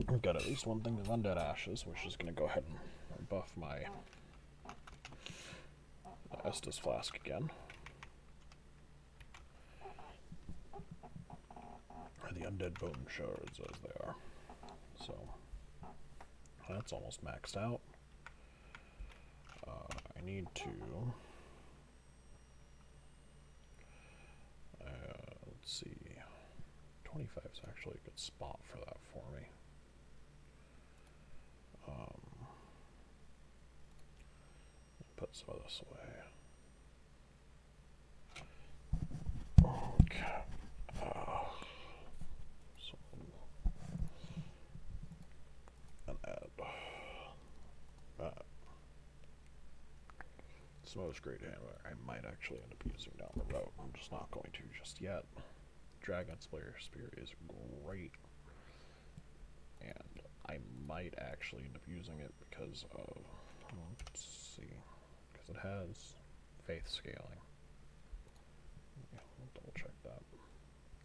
I've got at least one thing of Undead Ashes, which is going to go ahead and buff my Estus Flask again. Or the Undead Bone Shards, as they are. So, that's almost maxed out. I need to... let's see... 25 is actually a good spot for that for me. Put some of this away. Okay. So, and add that. Smoke's great hammer. I might actually end up using down the road. I'm just not going to just yet. Dragon Slayer Spear is great. And I might actually end up using it because of, let's see, because it has faith scaling. Yeah, we'll double check that.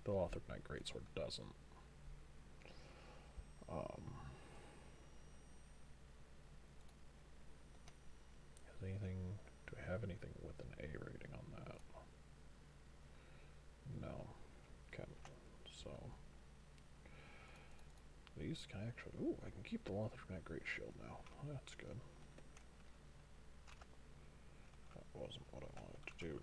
The Lothric Knight Greatsword doesn't. Has anything, do I have anything with an A rating on that? No. Okay, so these can actually, ooh, I can keep the Lothric Knight Great Shield now. That's good. That wasn't what I wanted to do.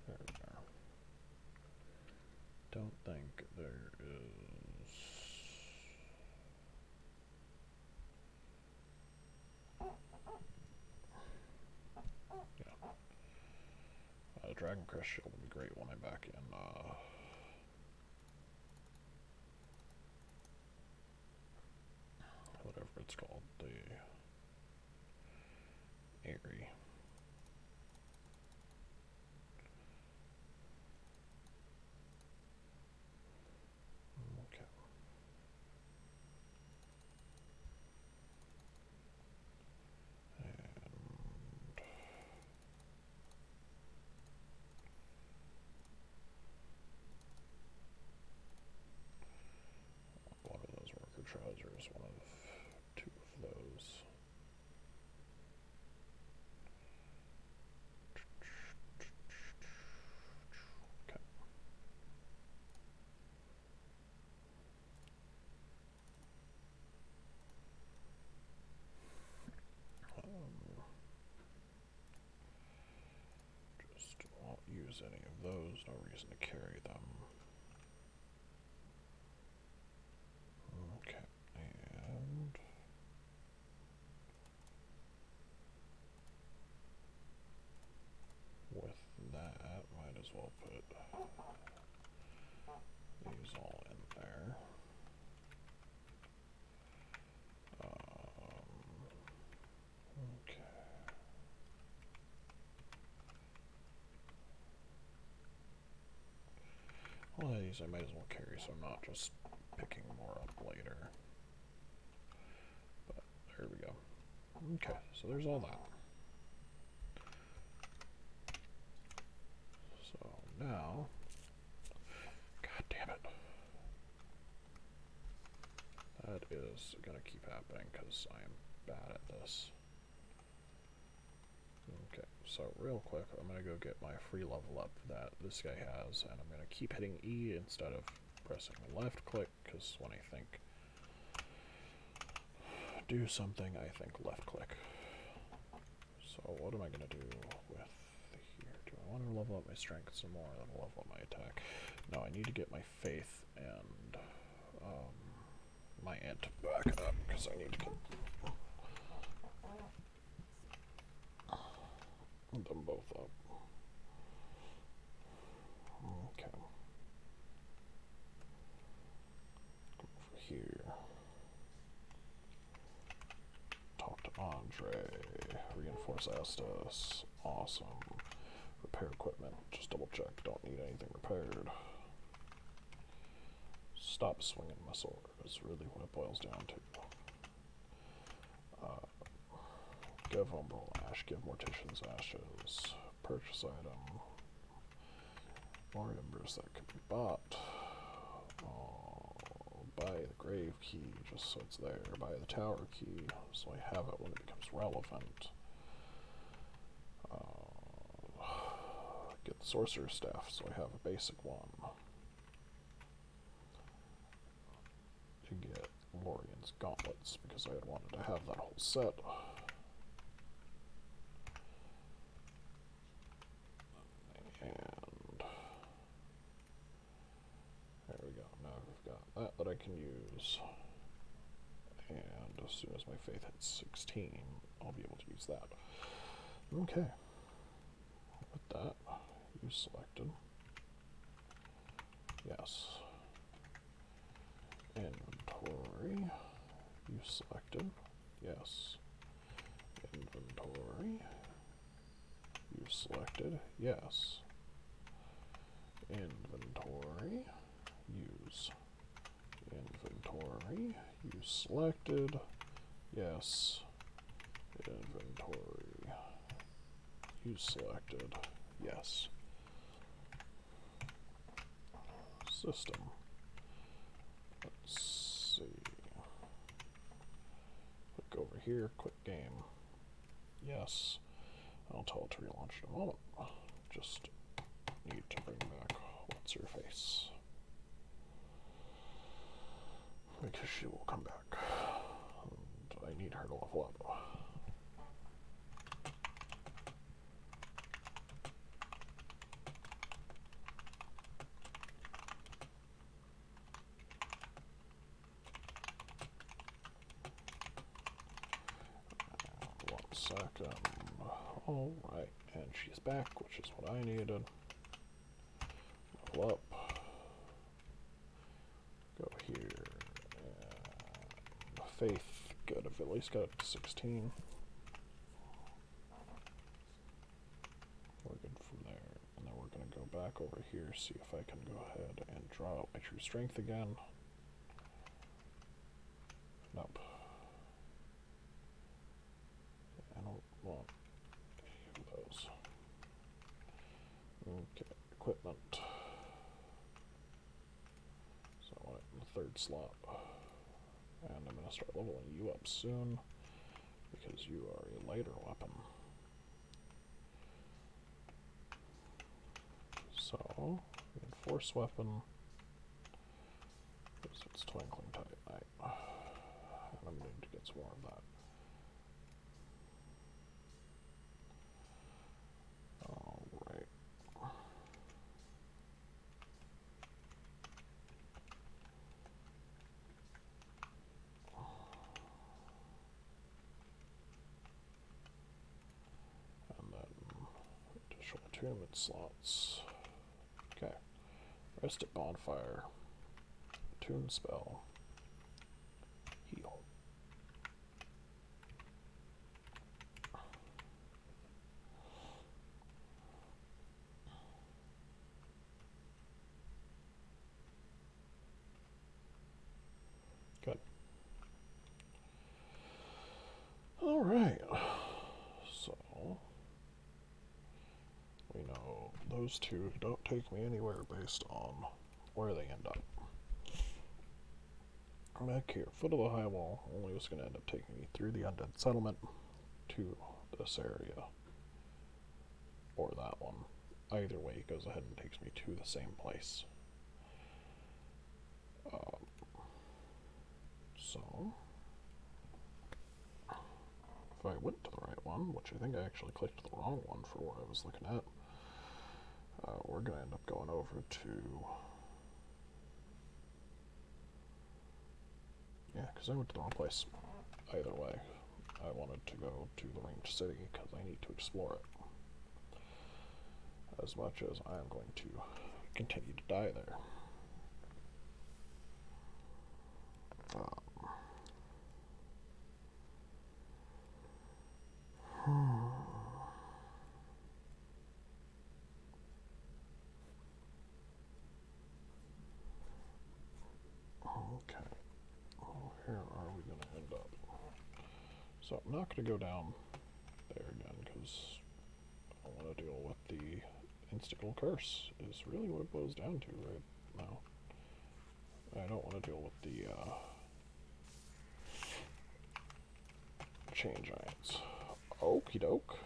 There we are. Don't think there is... Yeah. Dragon Crest Shield would be great when I'm back in, whatever it's called, the Airy. Okay. And one of those worker trousers, one of two of those. Okay. Just won't use any of those, no reason to carry them. Okay, and with that, might as well put these all in there. Okay. One of these I might as well carry, so I'm not just picking more up later. But there we go. Okay, so there's all that. So now, god damn it. That is gonna keep happening because I am bad at this. Okay, So real quick, I'm going to go get my free level up that this guy has, and I'm going to keep hitting E instead of pressing left click, because when I think do something, I think left click. So what am I going to do with here? Do I want to level up my strength some more than level up my attack? No, I need to get my faith and my int back up, because I need to get them both up. Okay. Come over here. Talk to Andre. Reinforce Estes. Awesome. Repair equipment. Just double check. Don't need anything repaired. Stop swinging my sword is really what it boils down to. Give Umbral Ash. Give Mortician's Ashes. Purchase item. More embers that could be bought. Buy the grave key just so it's there. Buy the tower key so I have it when it becomes relevant. Get the sorcerer's staff so I have a basic one. To get Lorian's gauntlets because I had wanted to have that whole set. And there we go. Now we've got that I can use. And as soon as my faith hits 16, I'll be able to use that. Okay. With that, you selected. Yes. Inventory. You selected. Yes. Inventory. You selected. Yes. Inventory. Use. Inventory. You selected. Yes. Inventory. You selected. Yes. System. Let's see. Click over here. Quick game. Yes. I'll tell it to relaunch in a moment. Just need to bring back what's her face. Because she will come back. And I need her to level up. Second. Alright, and she's back, which is what I needed. Level up. Go here. And faith. Good, I've at least got up to 16. We're good from there. And then we're going to go back over here, see if I can go ahead and draw out my true strength again. Nope. I don't want any of those. Okay, equipment. So I want it in the third slot. And I'm going to start leveling you up soon, because you are a lighter weapon. So, reinforce weapon. Because it's Twinkling Titanite. And I'm going to get some more of that. Alright. And then additional attunement slots. Okay. Rest at bonfire. Attune spell. Heal. Good. Alright. So, we know those two don't take me anywhere based on where they end up. Back here, foot of the high wall, only was going to end up taking me through the undead settlement to this area. or that one. Either way, it goes ahead and takes me to the same place. So, if I went to the right one, which I think I actually clicked the wrong one for what I was looking at, we're going to end up going over to... Yeah, because I went to the wrong place. Either way, I wanted to go to the Ringed City because I need to explore it. As much as I am going to continue to die there. Okay. Well, here are we going to end up? So I'm not going to go down there again because I want to deal with the Insticle Curse is really what it boils down to right now. I don't want to deal with the Chain Giants. Okie doke.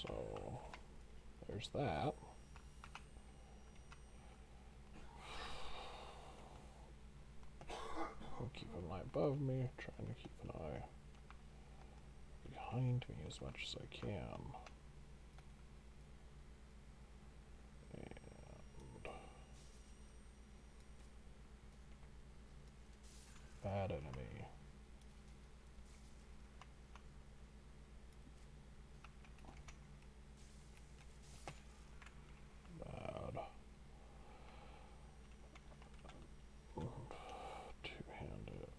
So there's that. I'll keep an eye above me, trying to keep an eye behind me as much as I can. And bad enemy. Bad. Two-handed.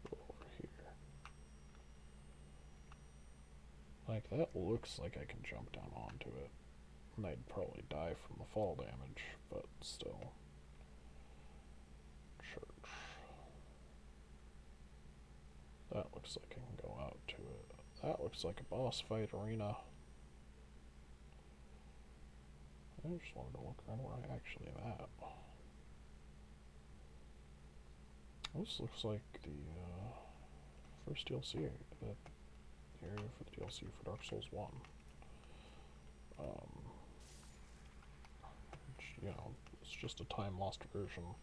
Go over here. Like, that looks like I can jump down onto it. And I'd probably die from the fall damage, but still. Church. That looks like I can go out to it. That looks like a boss fight arena. I just wanted to look around where I actually am at. This looks like the first DLC, the area for the DLC for Dark Souls 1. Which, you know, it's just a time-lost version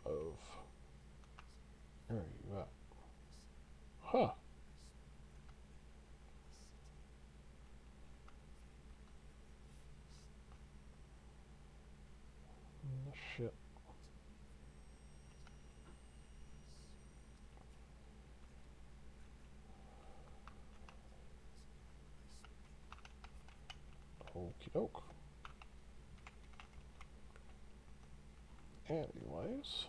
of... Where are you at? Huh! Shit. Okie doke. Anyways,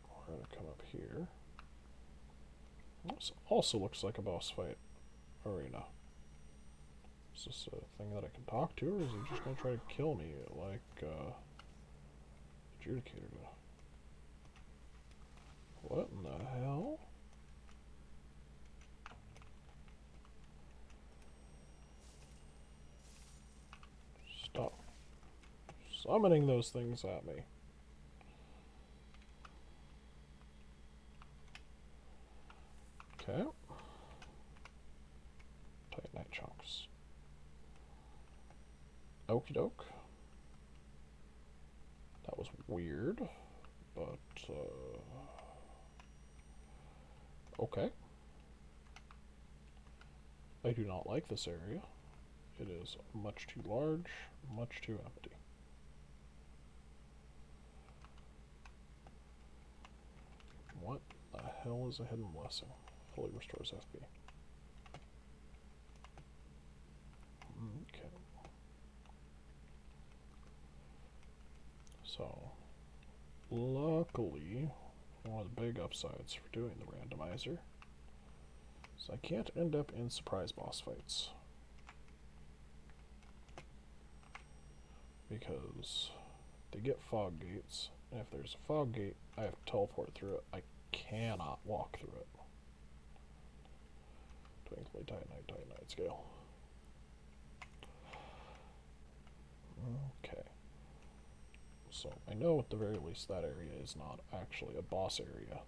we're gonna come up here. This also looks like a boss fight arena. Is this a thing that I can talk to, or is he just gonna try to kill me like Adjudicator did? What in the hell? Stop summoning those things at me. Okay. Titanite chunks. Okie doke. That was weird, but okay. I do not like this area. It is much too large, much too empty. What the hell is a hidden blessing? Fully restores FP. Okay. So, luckily, one of the big upsides for doing the randomizer is I can't end up in surprise boss fights. Because they get fog gates, and if there's a fog gate, I have to teleport through it. I cannot walk through it. Twinkly Titanite, Titanite scale. Okay. So I know at the very least that area is not actually a boss area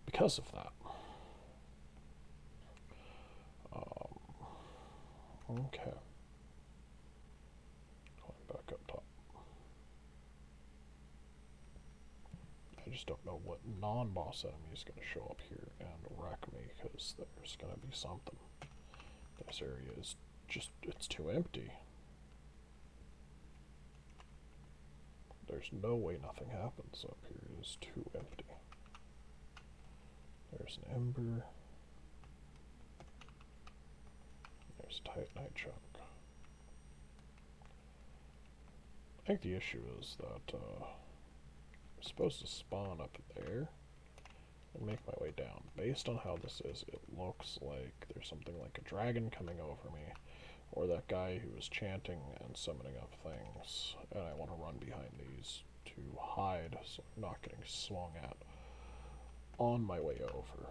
because of that. Okay. Climb back up top. I just don't know what non-boss enemy is going to show up here and wreck me, because there's going to be something. This area is just, it's too empty. There's no way nothing happens up here. It is too empty. There's an ember. There's a titanite chunk. I think the issue is that I'm supposed to spawn up there and make my way down. Based on how this is, it looks like there's something like a dragon coming over me, or that guy who was chanting and summoning up things, and I want to run behind these to hide so I'm not getting swung at on my way over.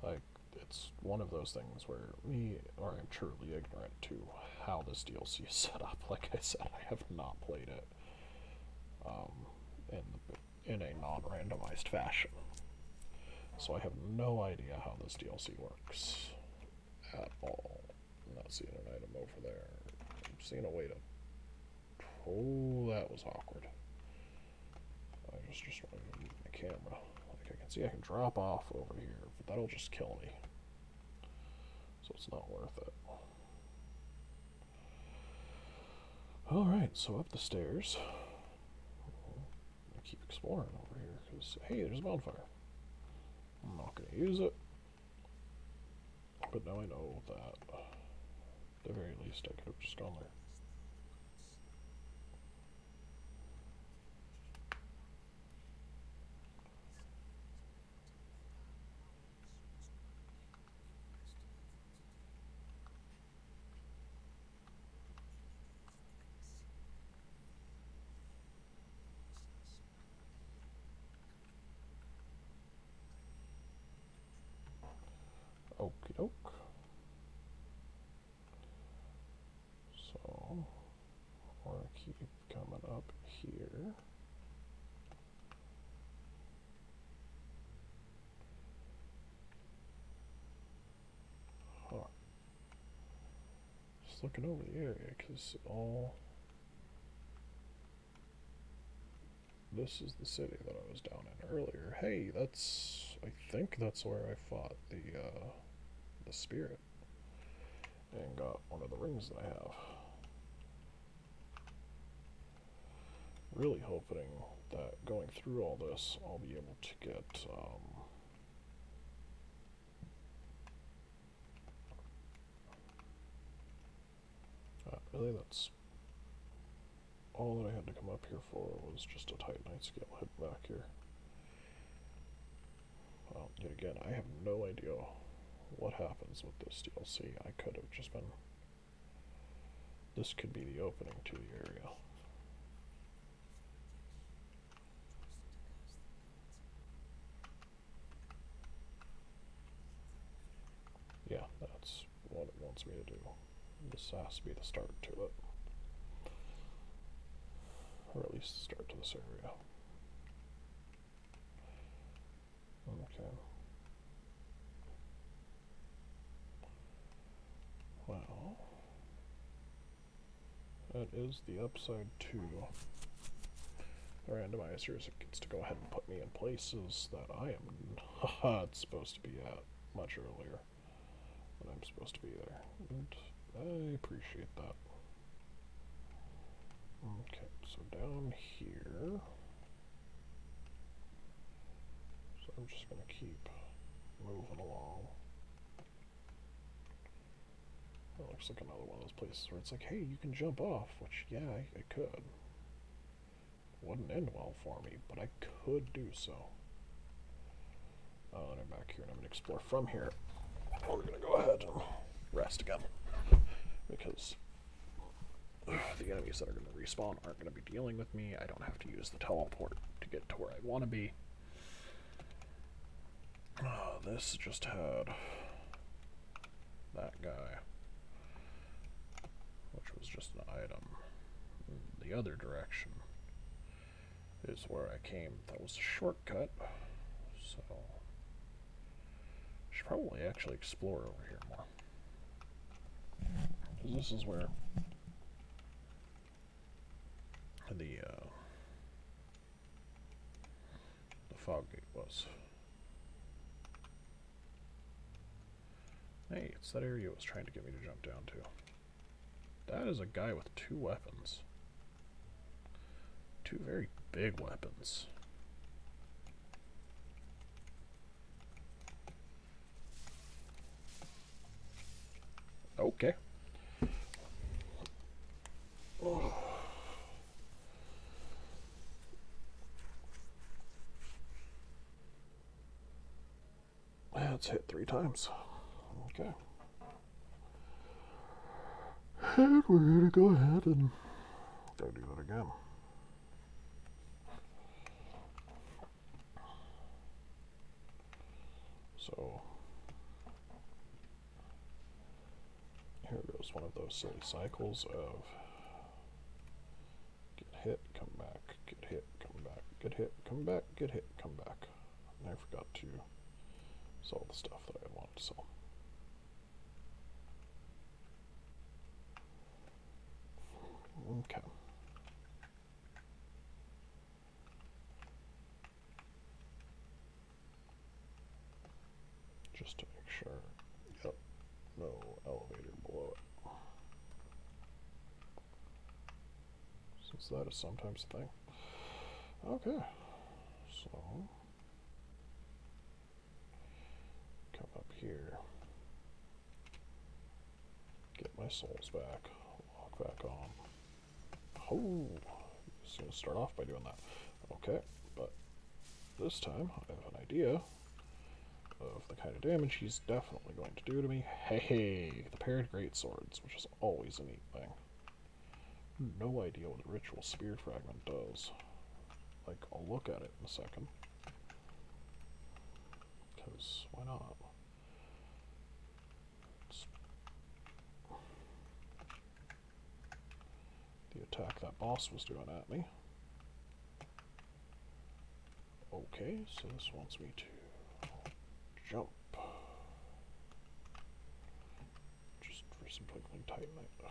Like, it's one of those things where I'm truly ignorant to how this DLC is set up. Like I said, I have not played it in a non-randomized fashion. So I have no idea how this DLC works at all. I'm not seeing an item over there. I'm seeing a way to... Oh, that was awkward. I just wanted to move my camera. Like, I can see I can drop off over here, but that'll just kill me. So it's not worth it. Alright, so up the stairs. I keep exploring over here, because, hey, there's a bonfire. I'm not going to use it. But now I know that, at the very least, I could have just gone there. Okie doke. So, I want to keep coming up here. Huh. Just looking over the area, because this is the city that I was down in earlier. Hey, I think that's where I fought the spirit and got one of the rings that I have. Really hoping that going through all this, I'll be able to get really, that's all that I had to come up here for, was just a titanite scale hidden back here. Well, yet again, I have no idea what happens with this DLC. I could have just been... This could be the opening to the area. Yeah, that's what it wants me to do. This has to be the start to it. Or at least the start to this area. Okay. Well, that is the upside to the randomizers. It gets to go ahead and put me in places that I am not supposed to be at much earlier when I'm supposed to be there. And I appreciate that. Okay, so down here. So I'm just going to keep moving along. That looks like another one of those places where it's like, hey, you can jump off, which, yeah, I could. Wouldn't end well for me, but I could do so. And I'm back here and I'm going to explore from here. We're going to go ahead and rest again, because the enemies that are going to respawn aren't going to be dealing with me. I don't have to use the teleport to get to where I want to be. This just had that guy, which was just an item. the other direction is where I came. That was a shortcut. So, I should probably actually explore over here more. Because this is where the fog gate was. Hey, it's that area it was trying to get me to jump down to. That is a guy with 2 weapons. 2 very big weapons. Okay. Oh. That's hit 3 times. Okay. And we're gonna go ahead and go do that again. So here goes one of those silly cycles of get hit, come back, get hit, come back, get hit, come back, get hit, come back. And I forgot to sell the stuff that I wanted to sell. Okay. Just to make sure. Yep. No elevator below it. Since that is sometimes a thing. Okay. So come up here. Get my souls back. Log back on. Oh, just gonna start off by doing that. Okay, but this time I have an idea of the kind of damage he's definitely going to do to me. Hey, the paired greatswords, which is always a neat thing. No idea what a ritual spear fragment does. Like, I'll look at it in a second. Because why not? The attack that boss was doing at me. Okay, so this wants me to jump. Just for some twinkling titanite.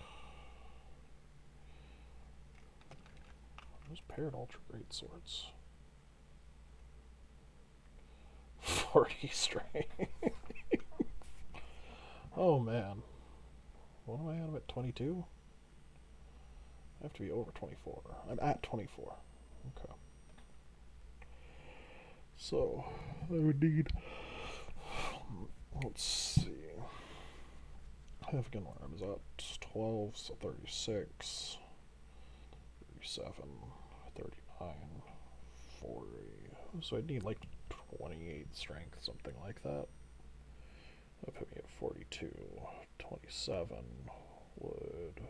Those paired ultra great swords. 40 strength. Oh man. What am I at? I'm at 22? I have to be over 24. I'm at 24. Okay. So, I would need... Let's see. I have again where I was at. 12, so 36. 37. 39. 40. So I'd need like 28 strength, something like that. That put me at 42. 27 would...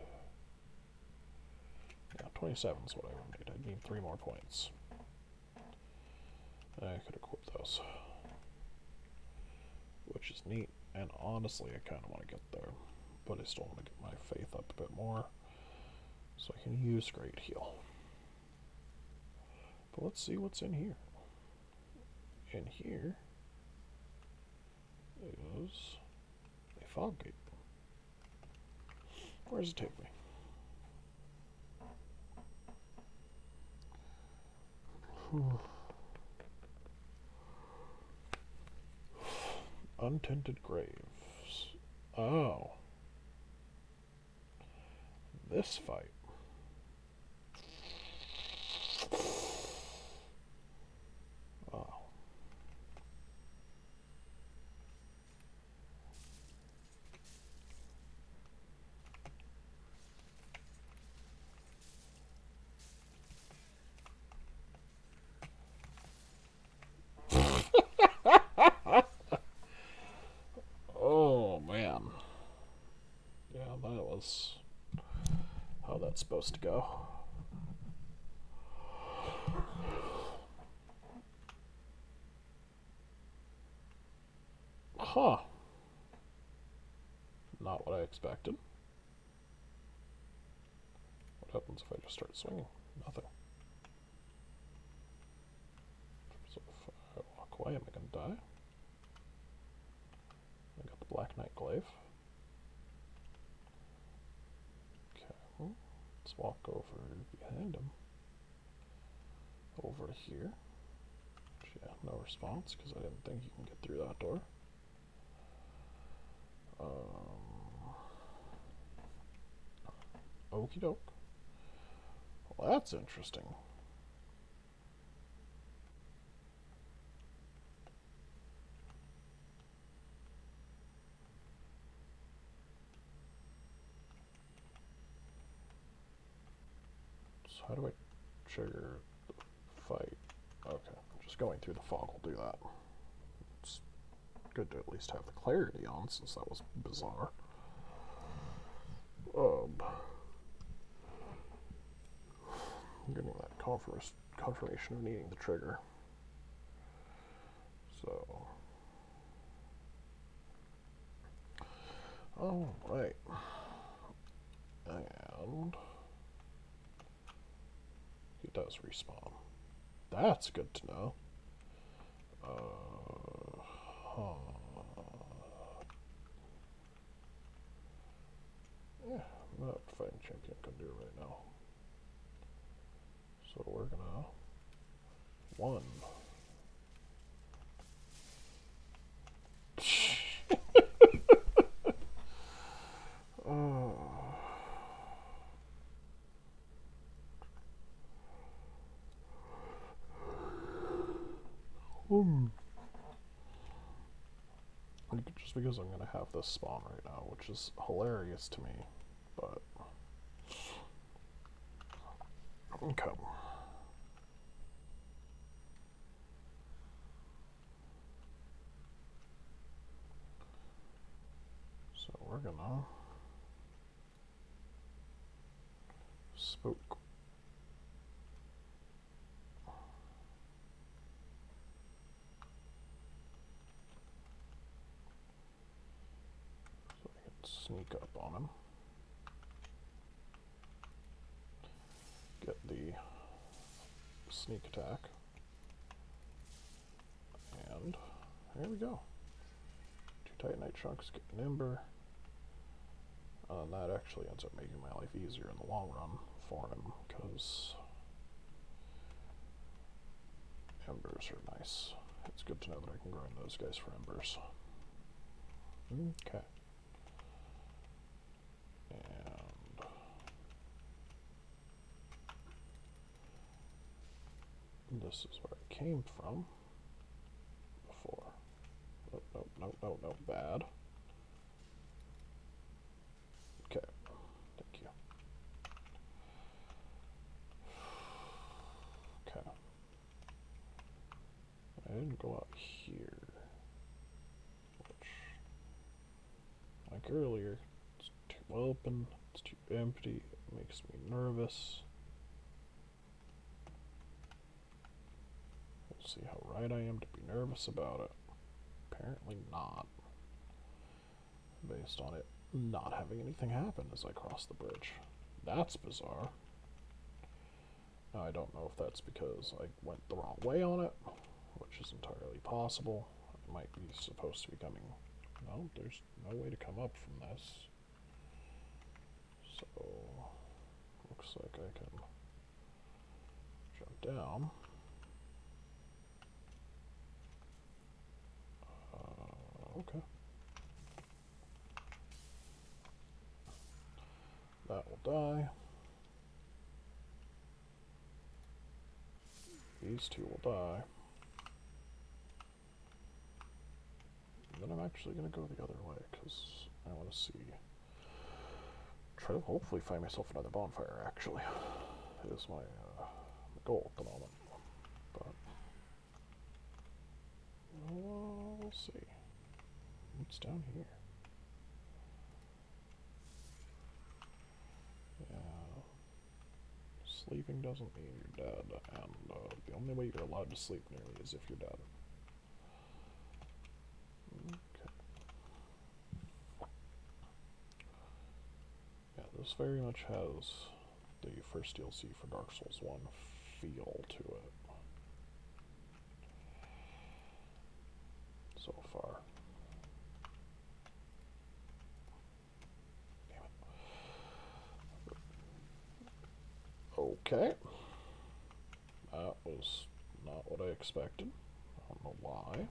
Yeah, 27 is what I would need. I'd need 3 more points. And I could equip those. Which is neat, and honestly I kind of want to get there. But I still want to get my faith up a bit more. So I can use Great Heal. But let's see what's in here. In here is a fog gate. Where does it take me? Untinted graves. Oh. This fight. Oh. Oh man. Yeah, that was how that's supposed to go. Huh. Not what I expected. What happens if I just start swinging? Nothing. So if I walk away, am I going to die? I got the Black Knight Glaive. Okay, well, let's walk over behind him. Over here. Yeah, no response, because I didn't think you can get through that door. Okie doke. Well, that's interesting. So how do I trigger the fight? Okay, just going through the fog will do that. It's good to at least have the clarity on, since that was bizarre. I'm getting that confirmation of needing the trigger. So, all right, and he does respawn. That's good to know. Yeah, I'm not fighting champion can do right now. So we're gonna one. Just because I'm gonna have this spawn right now, which is hilarious to me, but okay. So we're gonna spook. So I can sneak up on him. Get the sneak attack. And there we go. 2 Titanite chunks, get an ember. And that actually ends up making my life easier in the long run for him, because embers are nice. It's good to know that I can grind those guys for embers. Okay. And this is where I came from before. No, bad. Okay, thank you. Okay. I didn't go out here, which, like earlier, it's too open, it's too empty, it makes me nervous. We'll see how right I am to be nervous about it. Apparently not, based on it not having anything happen as I cross the bridge. That's bizarre. Now, I don't know if that's because I went the wrong way on it, which is entirely possible. I might be supposed to be coming. No, there's no way to come up from this. So, looks like I can jump down. Okay. That will die. These two will die. And then I'm actually going to go the other way, because I want to see. Try to hopefully find myself another bonfire, actually. Is my goal at the moment. But we'll see. What's down here? Yeah. Sleeping doesn't mean you're dead, and the only way you're allowed to sleep nearly is if you're dead. Okay. Yeah, this very much has the first DLC for Dark Souls 1 feel to it so far. Okay. That was not what I expected. I don't know why.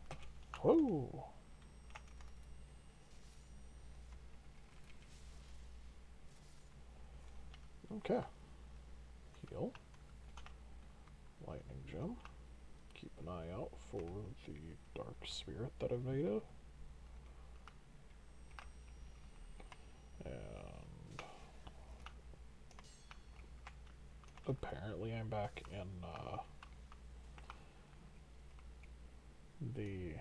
Whoa! Okay. Heal. Lightning gem. Keep an eye out for the dark spirit that evaded. And apparently I'm back in the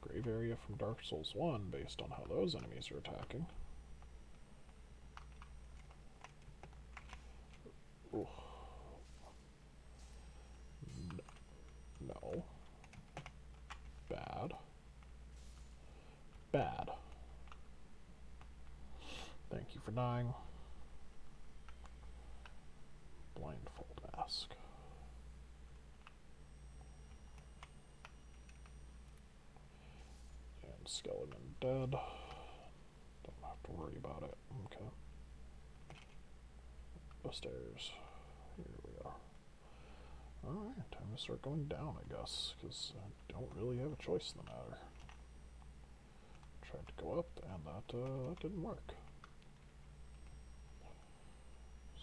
grave area from Dark Souls 1 based on how those enemies are attacking. Ooh. No. Bad. Bad. Thank you for dying. Blindfold mask. And skeleton dead. Don't have to worry about it. Okay. Upstairs. Here we are. Alright, time to start going down, I guess, because I don't really have a choice in the matter. Tried to go up, and that didn't work.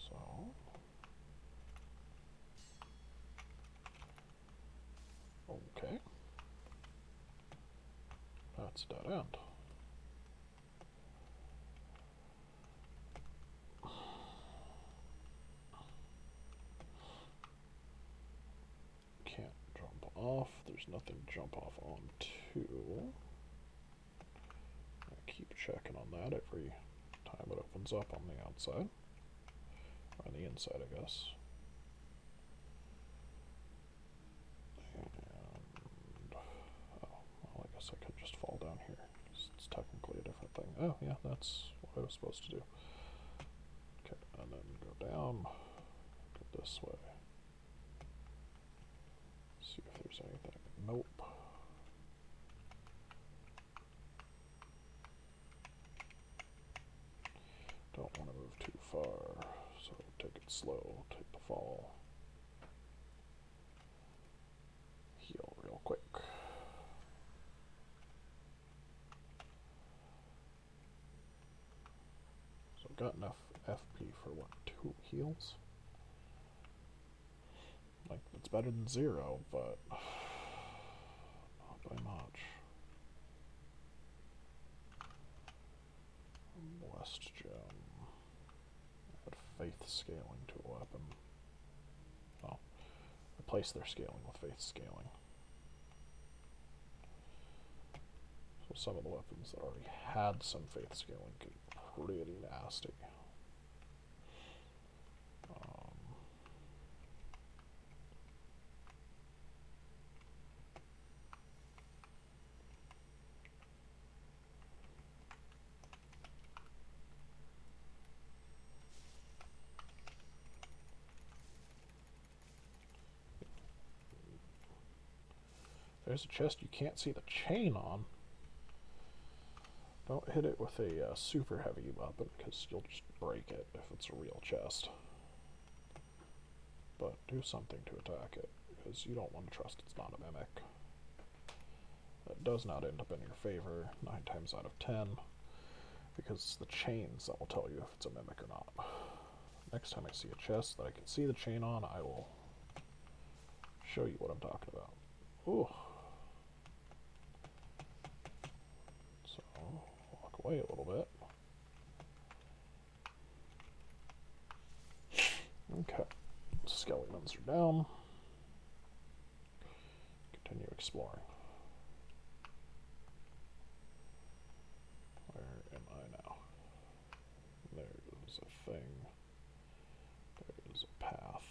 So... okay. That's dead end. Can't jump off. There's nothing to jump off onto. I keep checking on that every time it opens up on the outside. Or on the inside, I guess. And... oh, well, I guess I could just fall down here. It's technically a different thing. Oh, yeah, that's what I was supposed to do. Okay, and then go down. Go this way. See if there's anything. Nope. Don't want to move too far, so take it slow, take the fall. Heal real quick. So I've got enough FP for what, 2 heals? Like, it's better than 0, but not by much. Blessed gem. Add faith scaling to a weapon. Oh, replace their scaling with faith scaling. So some of the weapons that already had some faith scaling get pretty nasty. There's a chest you can't see the chain on. Don't hit it with a super heavy weapon, because you'll just break it if it's a real chest. But do something to attack it, because you don't want to trust it's not a mimic. That does not end up in your favor 9 times out of 10, because it's the chains that will tell you if it's a mimic or not. Next time I see a chest that I can see the chain on, I will show you what I'm talking about. Ooh. So, walk away a little bit. Okay. Skeletons are down. Continue exploring. Where am I now? There's a thing. There's a path.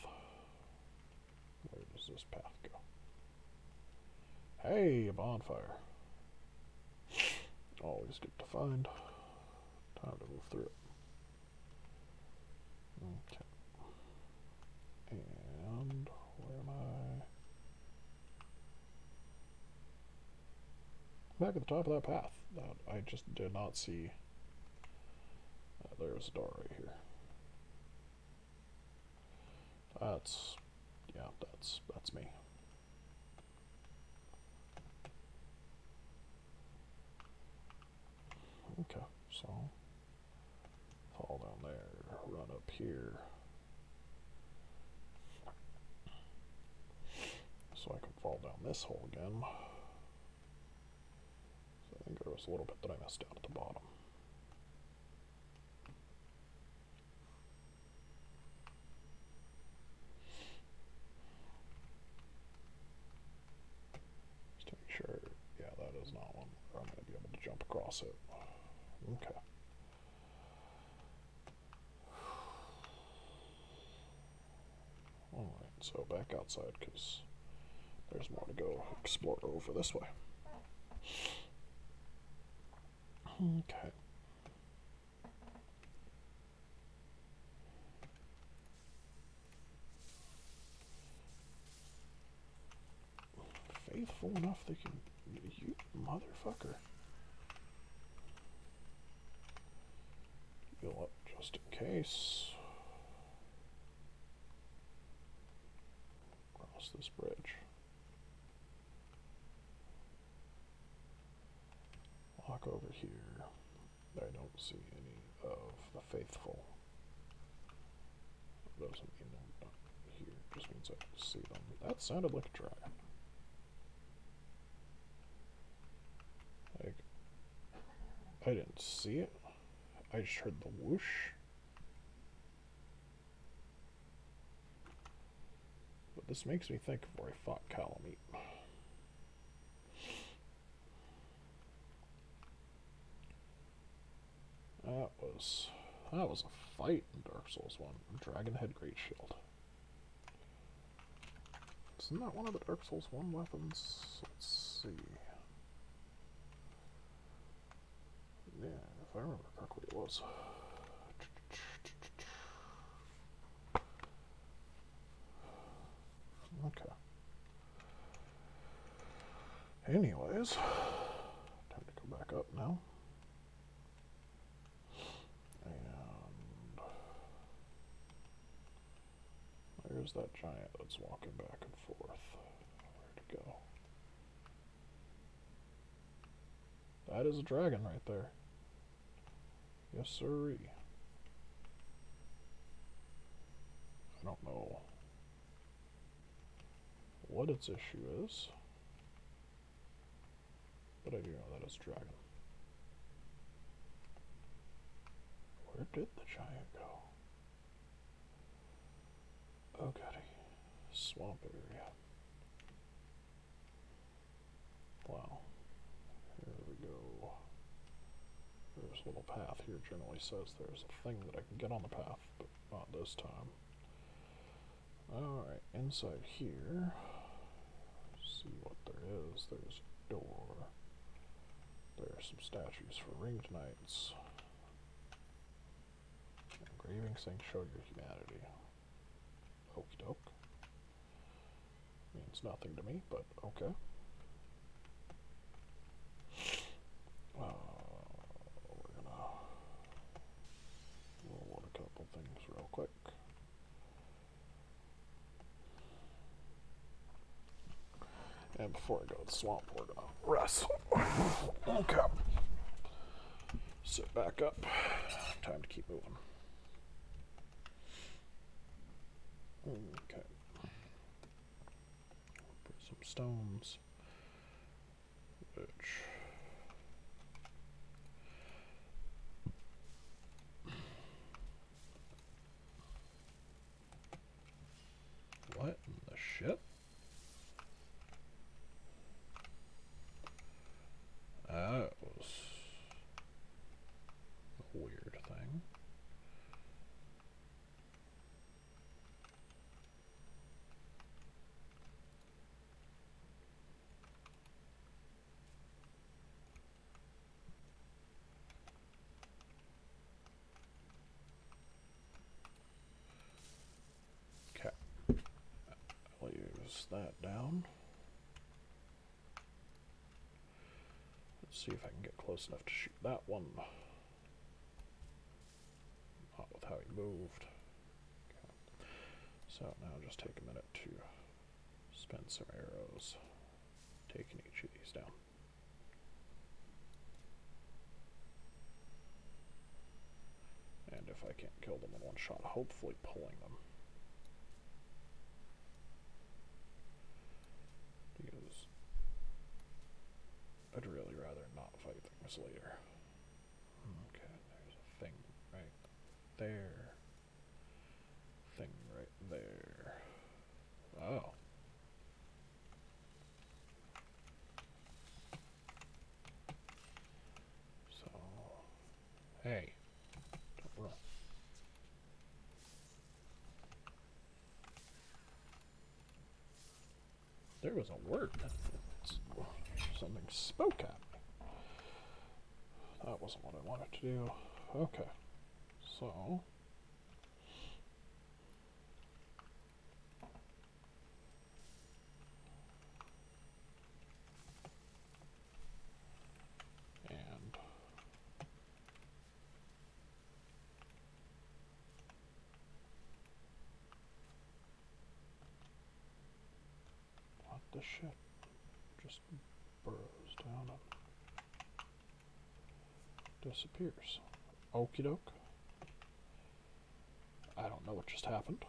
Where does this path go? Hey, a bonfire. Always good to find. Time to move through it. Okay. And where am I? Back at the top of that path. That I just did not see. There's a door right here. That's me. Okay, so fall down there, run up here. So I can fall down this hole again. So I think there was a little bit that I missed down at the bottom. Just to make sure, yeah, that is not one where I'm going to be able to jump across it. Okay. Alright, so back outside because there's more to go explore over this way. Okay. Faithful enough they can... You motherfucker. Heal up just in case. Cross this bridge. Walk over here. I don't see any of the faithful. Doesn't mean they're not here. Just means I can see them. That sounded like a dragon. Like, I didn't see it. I just heard the whoosh. But this makes me think of where I fought Calamite. That was a fight in Dark Souls 1. Dragon Head Great Shield. Isn't that one of the Dark Souls 1 weapons? Let's see. Yeah, if I remember correctly, it was. Okay. Anyways, time to go back up now. And there's that giant that's walking back and forth. Where'd it go? That is a dragon right there. Yes, sirree. I don't know what its issue is, but I do know that it's a dragon. Where did the giant go? Oh goody. Swamp area. Wow. Here we go. There's a little path here. Generally says there's a thing that I can get on the path, but not this time. Alright, inside here. See what there is. There's a door. There are some statues for ringed knights. Engraving saying show your humanity. Okie doke. Means nothing to me, but okay. We're gonna roll a couple things real quick. And before I go to the swamp, we're gonna rest. Okay. Sit back up. Time to keep moving. Okay. Put some stones. Which... What in the shit? That was a weird thing. place that down. Let's see if I can get close enough to shoot that one. Not with how he moved. Okay. So now just take a minute to spend some arrows taking each of these down. And if I can't kill them in one shot, hopefully pulling them. Because I'd really rather not fight things later. Okay, there's a thing right there. Thing right there. Oh. So, hey. Don't run. There was a word. Something spoke at me. That wasn't what I wanted to do. Okay. So. And. What the shit? Just burrows down and disappears. Okie doke. I don't know what just happened.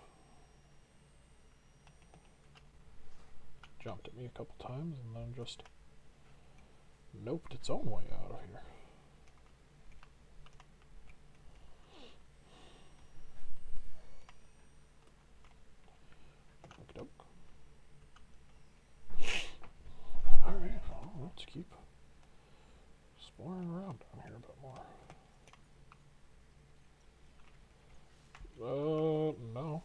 Jumped at me a couple times and then just noped its own way out of here. Okie doke. Alright, well, let's keep exploring around down here a bit more. No. No.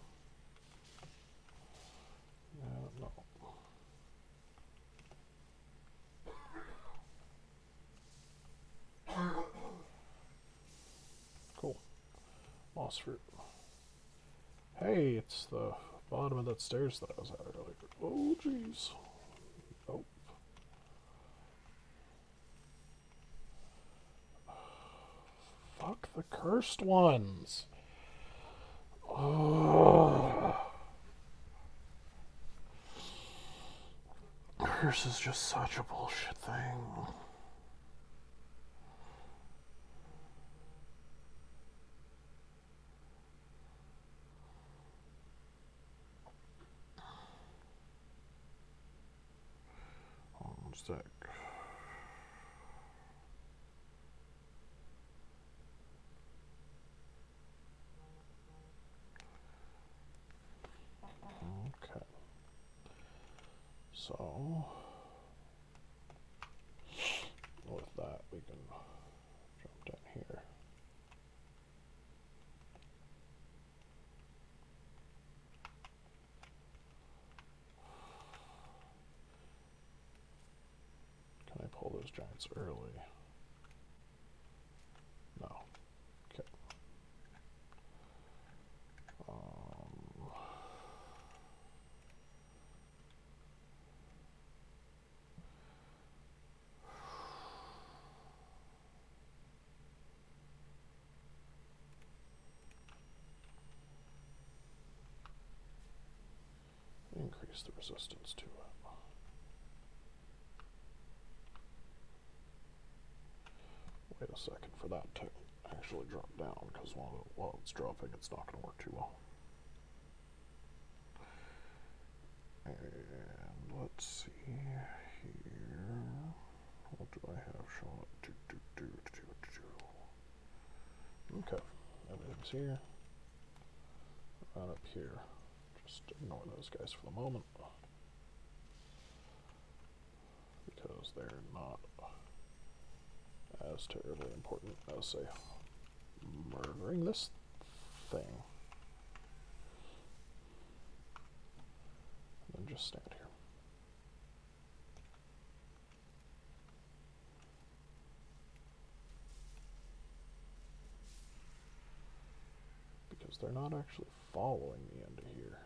Cool. Moss fruit. Hey, it's the bottom of that stairs that I was at earlier. Oh, jeez. Nope. Fuck the cursed ones. Oh. Curse is just such a bullshit thing. One sec. Okay. So, with that, we can jump down here. Can I pull those giants early? No. Okay. Increase the resistance to it. Wait a second for that to actually drop down, because while it's dropping, it's not going to work too well. And let's see here. What do I have shown up? Okay, everything's here. Right up here. Just ignore those guys for the moment, because they're not as terribly important as, say, murdering this thing. And then just stand here. Because they're not actually following me into here.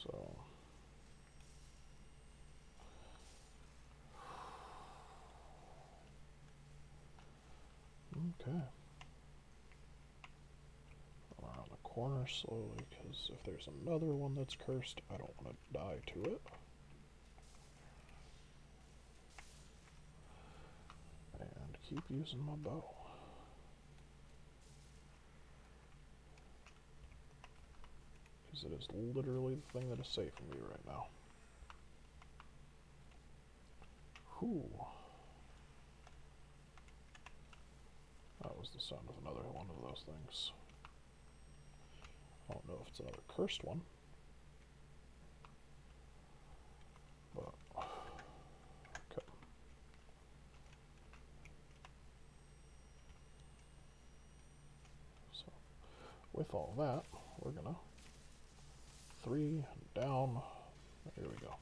So okay. Around the corner slowly, because if there's another one that's cursed, I don't want to die to it. And keep using my bow. Because it is literally the thing that is saving me right now. Whew. That was the sound of another one of those things. I don't know if it's another cursed one. But, okay. So, with all that, we're gonna 3 down. There we go.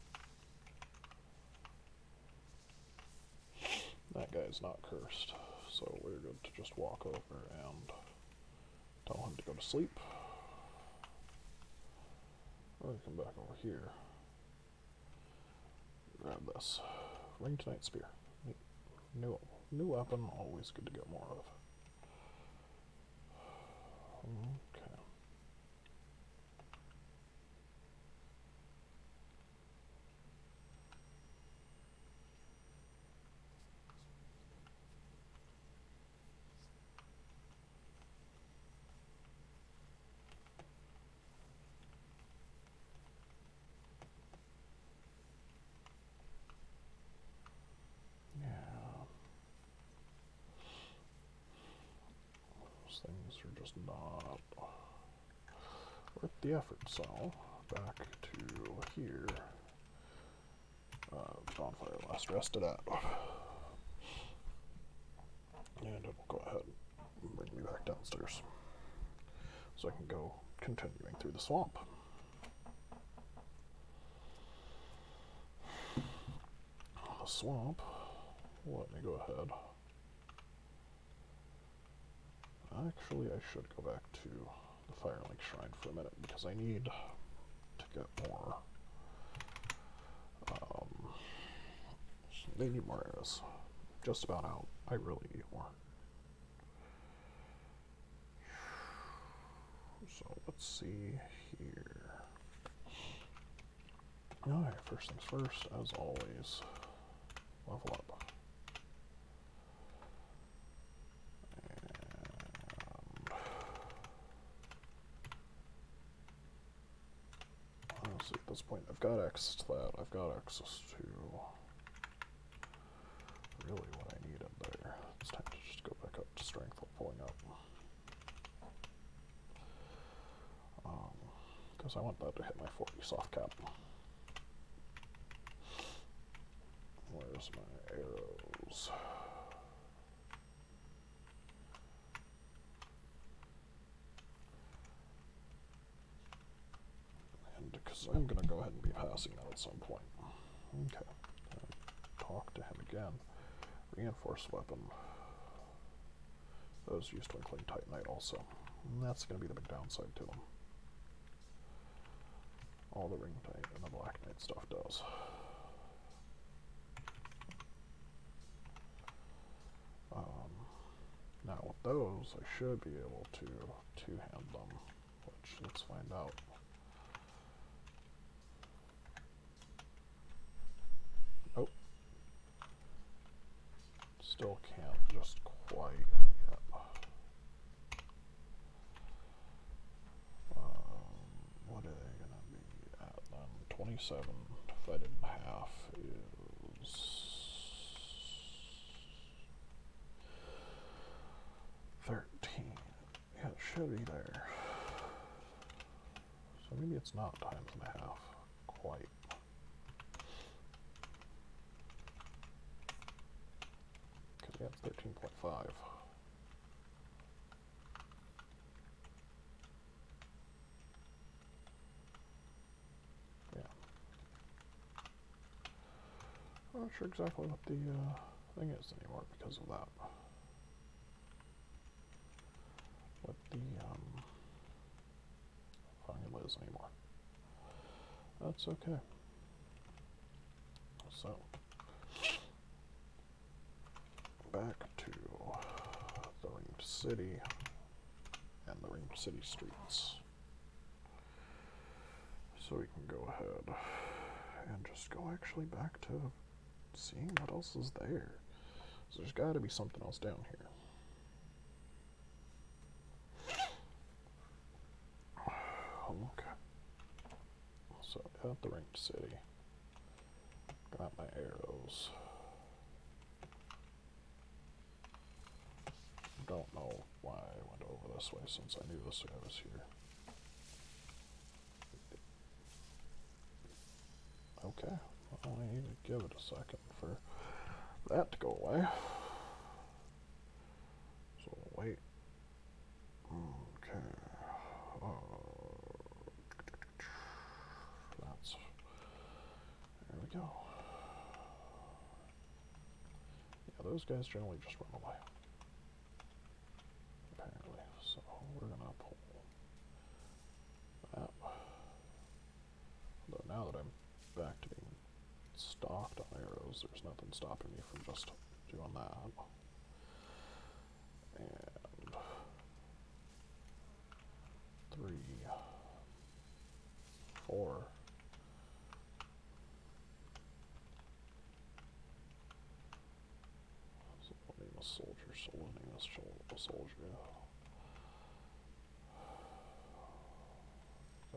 That guy's not cursed, so we're good to just walk over and tell him to go to sleep. Or we come back over here. Grab this. Ring to Night Spear. New weapon, always good to get more of. Okay. Things are just not worth the effort, so back to here. Bonfire last rested at. And it will go ahead and bring me back downstairs. So I can go continuing through the swamp. The swamp, let me go ahead. Actually, I should go back to the Firelink Shrine for a minute because I need to get more. They need more arrows. Just about out. I really need more. So let's see here. Alright, first things first, as always, level up. Honestly, at this point, I've got access to that. I've got access to really what I needed there. It's time to just go back up to strength while pulling up. Because I want that to hit my 40 soft cap. Where's my arrows? And because I'm going to go ahead and be passing that at some point. Okay. Talk to him again. Reinforced weapon. Those use Twinkling Titanite also. And that's going to be the big downside to them. All the Ring Tight and the Black Knight stuff does. Now with those, I should be able to two-hand them, which let's find out. Nope. Still can't just quite yet. What are they gonna be at then? 27 divided in half is 13. Yeah, it should be there. So maybe it's not times and a half quite. Because yeah, it's 13.5. Yeah. I'm not sure exactly what the thing is anymore because of that. What the formula is anymore. that's okay. So, back to the ringed city and the ringed city streets. So we can go ahead and just go actually back to seeing what else is there. So there's got to be something else down here. Okay. So at the ringed city, got my arrows. Don't know why I went over this way since I knew this guy was here. Okay, well, I need to give it a second for that to go away. So wait. Okay. That's, there we go. Yeah, those guys generally just run away. Apparently. So we're gonna pull that. Although now that I'm back to being stocked on arrows, there's nothing stopping me from just doing that. And 3, 4. So we'll name a soldier, so we'll name this a soldier.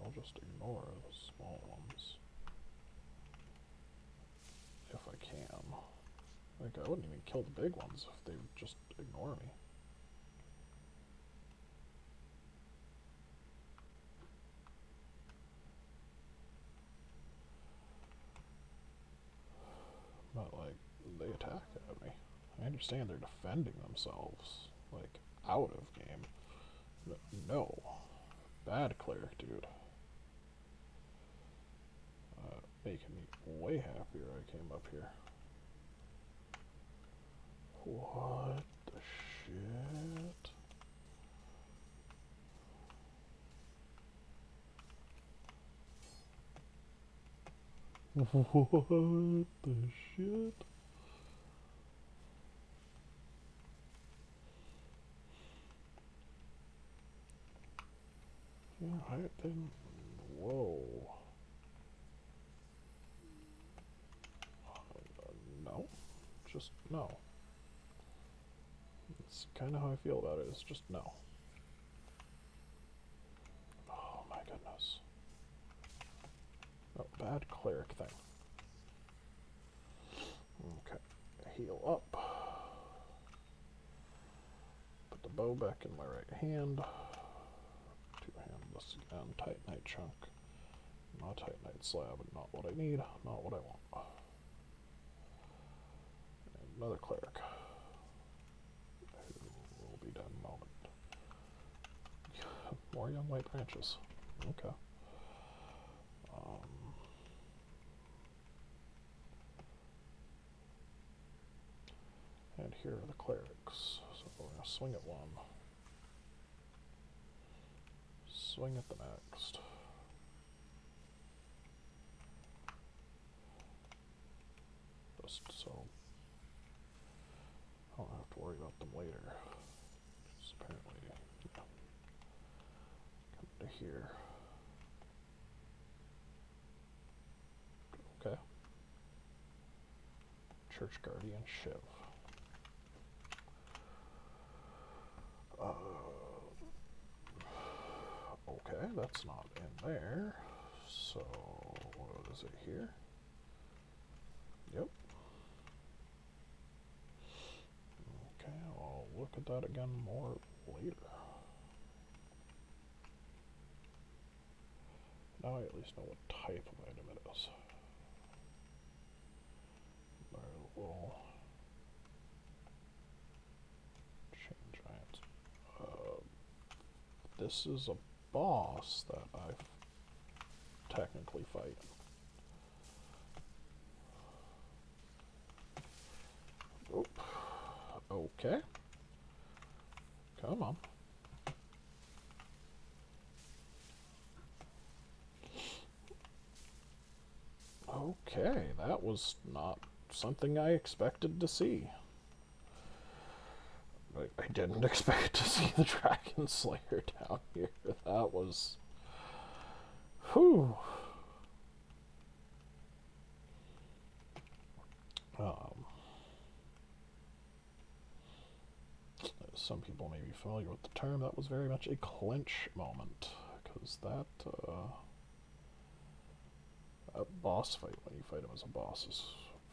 I'll just ignore the small ones. If I can. Like, I wouldn't even kill the big ones if they would just ignore me. But, like, they attack at me. I understand they're defending themselves, like, out of game. But no. Bad cleric, dude. Making me way happier I came up here. What the shit? What the shit? Yeah, I didn't. Whoa. No. Just no. It's kind of how I feel about it. It's just no. Oh my goodness. Oh, bad cleric thing. Okay. Heal up. Put the bow back in my right hand. Two-hand this again. Titanite chunk. Not Titanite slab. Not what I need. Not what I want. And another cleric. Who will be dead in a moment. More young white branches. Okay. And here are the clerics. So we're going to swing at one. Swing at the next. Just so I don't have to worry about them later. Just apparently, yeah. Come to here. Okay. Church Guardian Shiv. Okay, that's not in there. So, what is it here? Yep. Okay, I'll look at that again more later. Now I at least know what type of item it is. We'll change giants. This is a boss that I technically fight. Oop. Okay. Come on. Okay, that was not something I expected to see. I didn't expect to see the Dragon Slayer down here. That was... Whew. Some people may be familiar with the term. That was very much a clinch moment, because that boss fight, when you fight him as a boss, is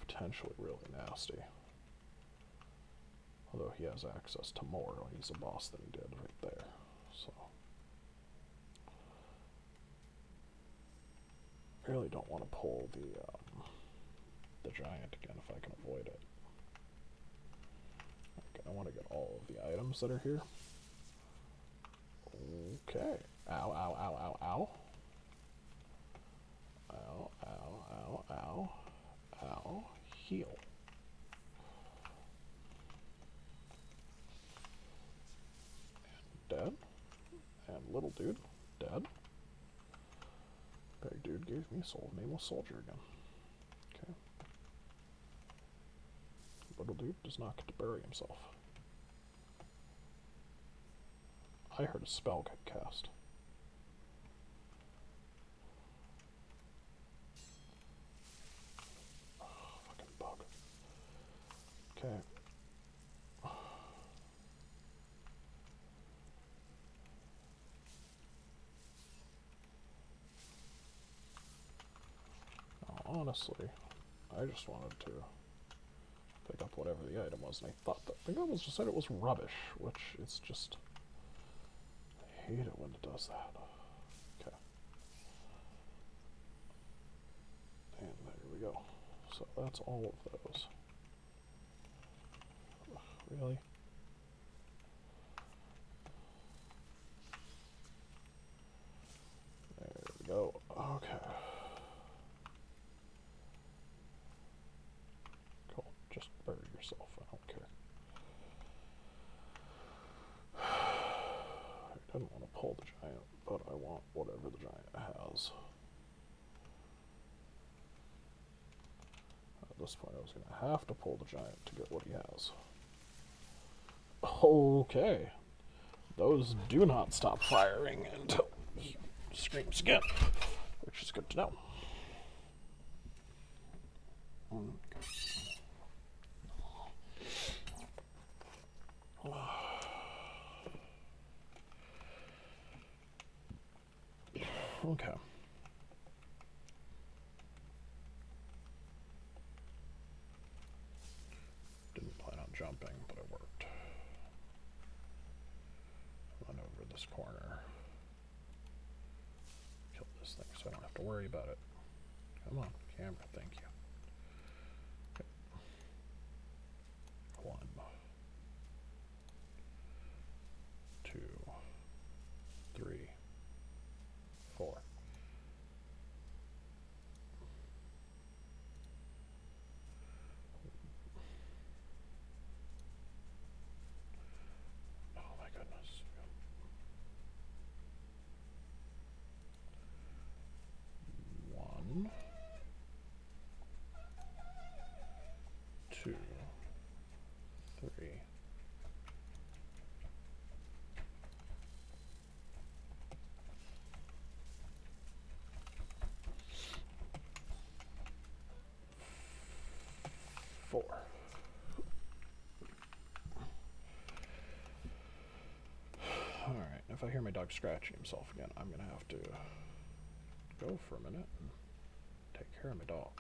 potentially really nasty. Although he has access to more when he's a boss than he did right there. So, I really don't want to pull the giant again if I can avoid it. Okay, I want to get all of the items that are here. Okay. Ow, ow, ow, ow, ow. Ow, ow, ow, ow. Ow. Heal. Dead. And little dude, dead. Big dude gave me soul. Nameless soldier again. Okay. Little dude does not get to bury himself. I heard a spell get cast. Oh, fucking bug. Okay. Honestly, I just wanted to pick up whatever the item was, and I thought that the almost just said it was rubbish, which is just... I hate it when it does that. Okay. And there we go. So that's all of those. Ugh, really? There we go. Okay. Cool. Just bury yourself. I don't care. I didn't want to pull the giant, but I want whatever the giant has. At this point, I was going to have to pull the giant to get what he has. Okay. Those do not stop firing until he screams again, which is good to know. Okay. Didn't plan on jumping, but it worked. Run over this corner. Kill this thing so I don't have to worry about it. Come on, camera, thank you. Okay. 1, 2, 3, 4. Oh my goodness. 1, 2, 3. 4. Alright, if I hear my dog scratching himself again, I'm gonna have to go for a minute and take care of my dog.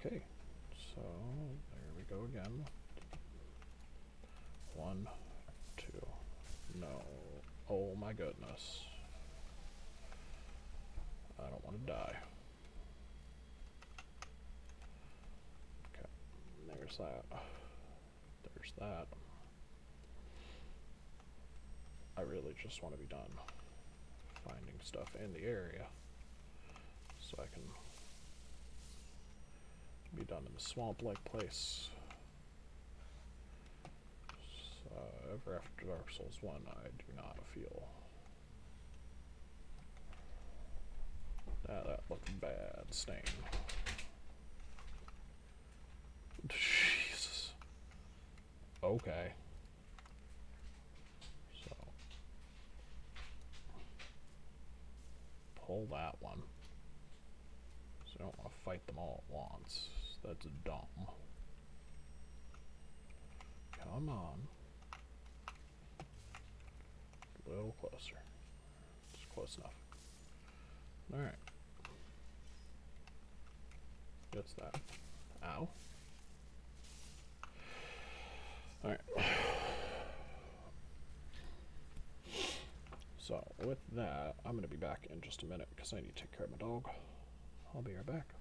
Okay, so there we go again. 1, 2. No. Oh my goodness. I don't want to die. Okay, there's that. There's that. I really just want to be done finding stuff in the area so I can be done in the swamp-like place. So, ever after Dark Souls 1, I do not feel That looked bad. Stain. Jesus. Okay. So pull that one. So I don't want to fight them all at once. That's dumb. Come on. A little closer. It's close enough. Alright. What's that? Ow. Alright. So, with that, I'm going to be back in just a minute because I need to take care of my dog. I'll be right back.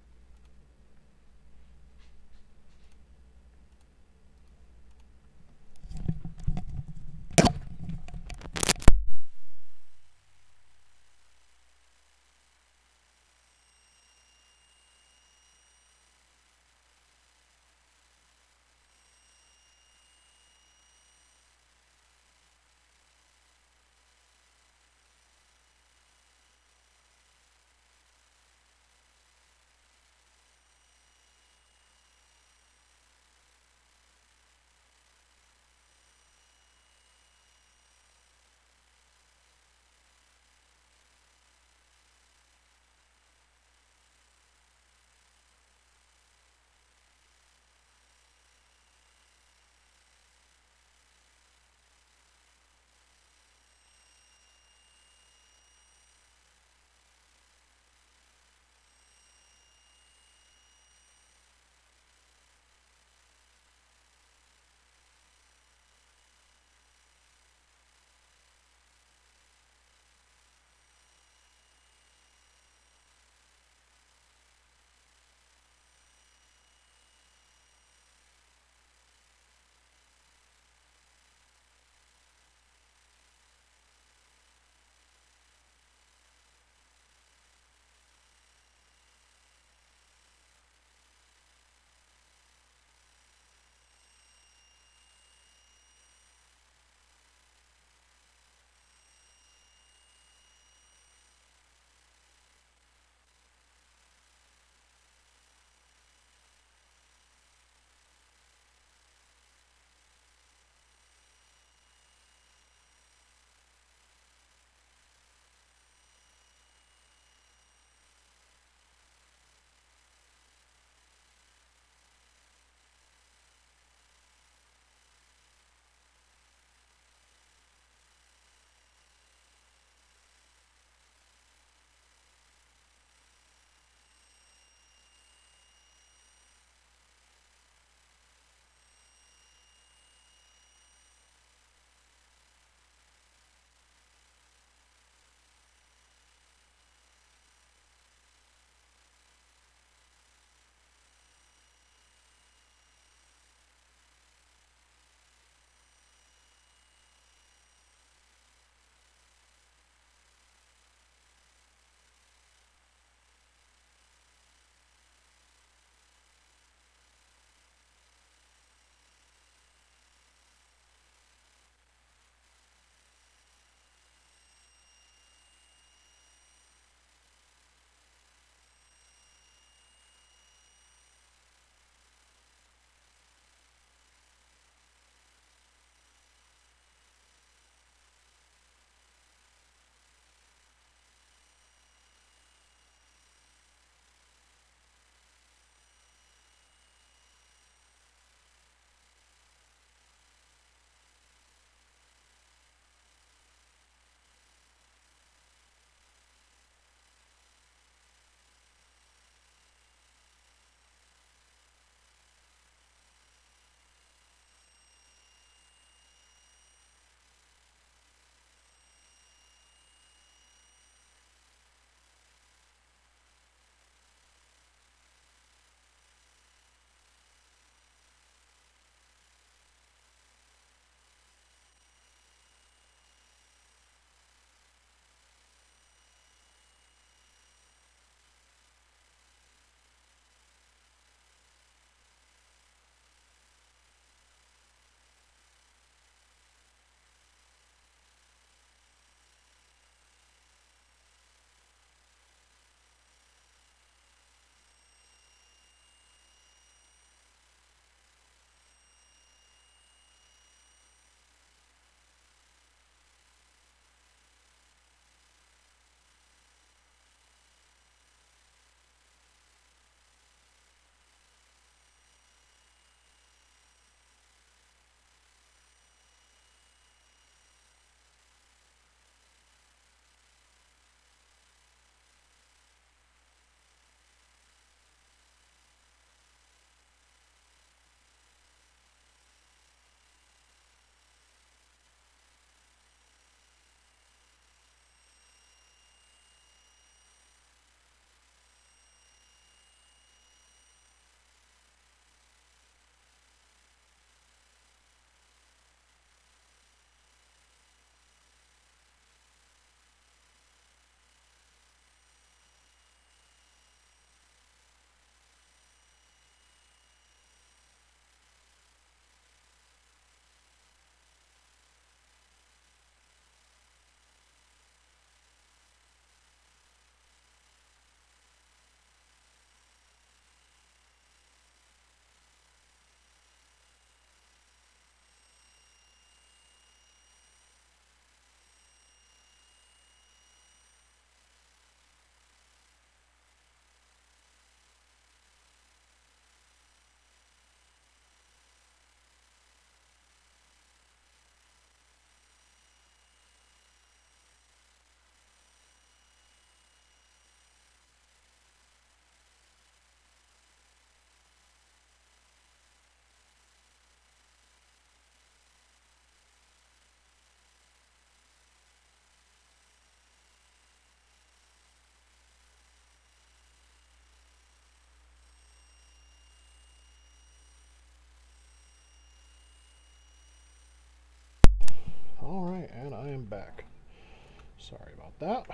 Sorry about that.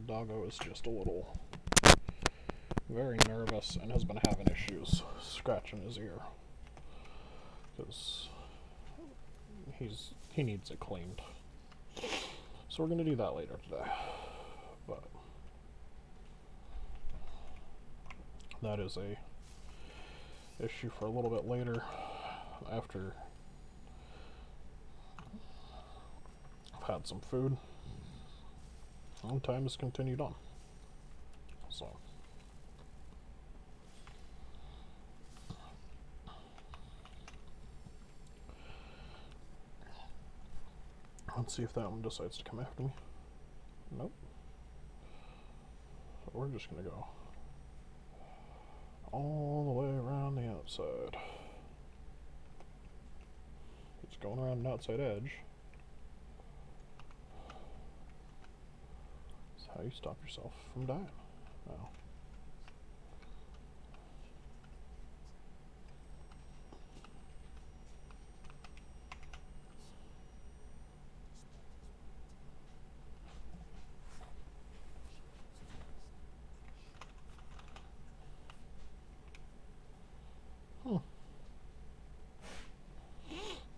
Doggo is just a little very nervous and has been having issues scratching his ear because he needs it cleaned. So we're gonna do that later today. But that is a issue for a little bit later after I've had some food. And time has continued on. So let's see if that one decides to come after me. Nope. So we're just gonna go all the way around the outside. It's going around an outside edge. That's how you stop yourself from dying. Now.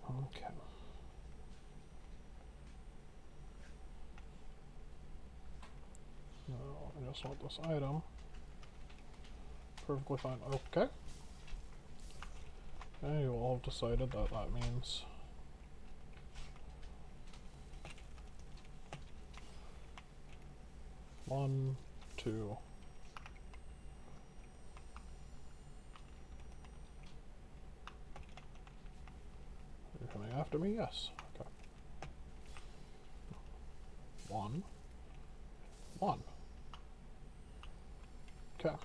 Okay. Now, I just want this item. Perfectly fine. Okay. And you all have decided that that means one, two. You're coming after me? Yes. Okay. One. One. Okay.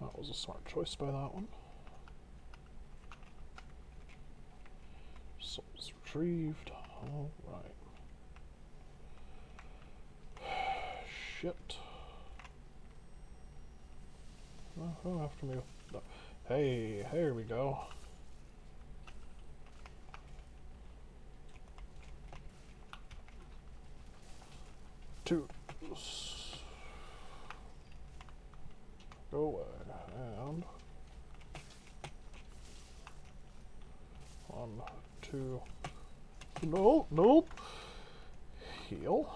That was a smart choice by that one. Souls retrieved. Alright. Shit. Oh, after me. No. Hey, here we go. Two. Go away. And one, two. No, nope. Heal.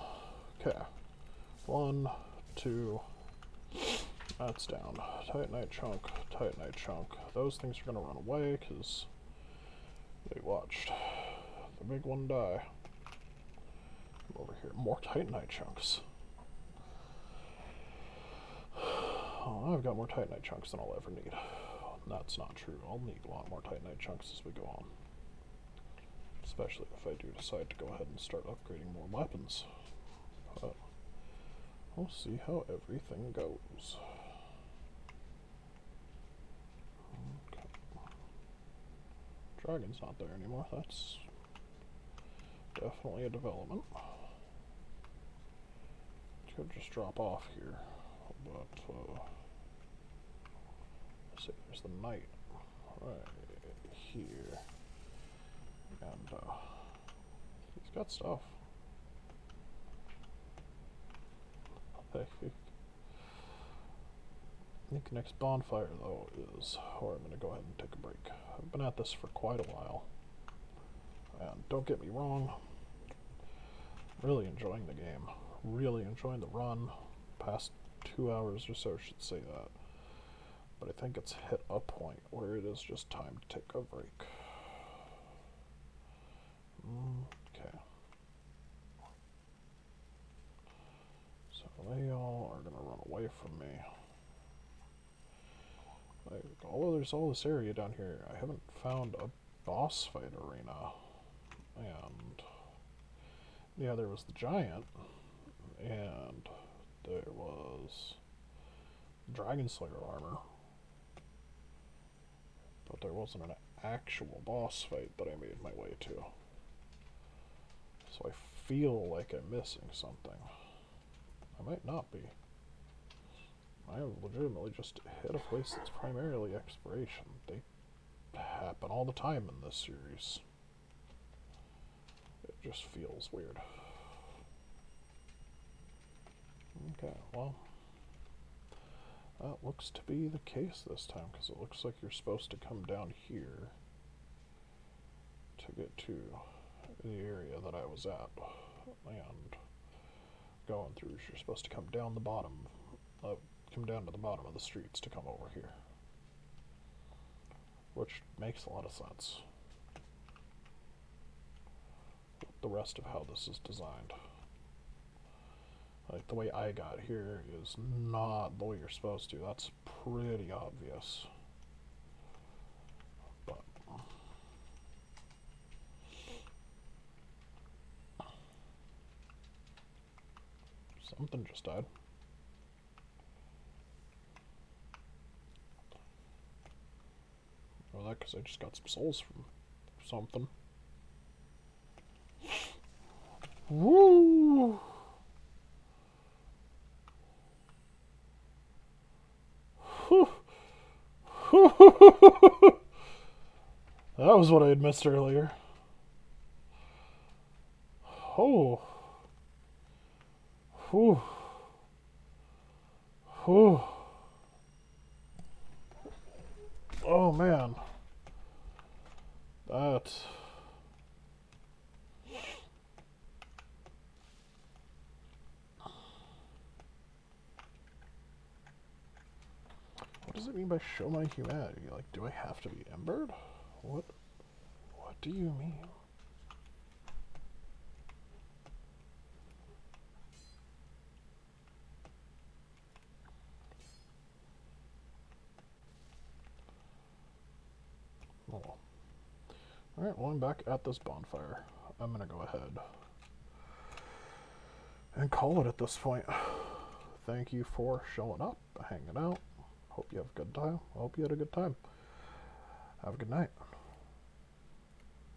Okay. One, two. That's down. Titanite chunk, Titanite chunk. Those things are gonna run away because they watched the big one die. Over here, more Titanite chunks. Oh, I've got more Titanite chunks than I'll ever need. That's not true. I'll need a lot more Titanite chunks as we go on. Especially if I do decide to go ahead and start upgrading more weapons. But we'll see how everything goes. Okay. Dragon's not there anymore. That's definitely a development. Could just drop off here, but let's see. There's the knight right here, and he's got stuff. I think the next bonfire, though, is where I'm going to go ahead and take a break. I've been at this for quite a while, and don't get me wrong, really enjoying the game. Really enjoying the run. Past 2 hours or so, I should say that. But I think it's hit a point where it is just time to take a break. Okay. So they all are going to run away from me. Like, although there's all this area down here, I haven't found a boss fight arena. And yeah, there was the giant. And there was Dragon Slayer armor, but there wasn't an actual boss fight that I made my way to. So I feel like I'm missing something. I might not be. I have legitimately just hit a place that's primarily exploration. They happen all the time in this series. It just feels weird. Okay, well, that looks to be the case this time, because it looks like you're supposed to come down here to get to the area that I was at. And going through, you're supposed to come down the bottom, come down to the bottom of the streets to come over here. Which makes a lot of sense. The rest of how this is designed. Like, the way I got here is not the way you're supposed to. That's pretty obvious. But something just died. Or that because I just got some souls from something. Woo! That was what I had missed earlier. Oh. Whew. Whew. Oh man. That. What does it mean by show my humanity? Like, do I have to be embered? What do you mean? Oh. Alright, well, I'm back at this bonfire. I'm gonna go ahead and call it at this point. Thank you for showing up, hanging out. Hope you have a good time. I hope you had a good time. Have a good night.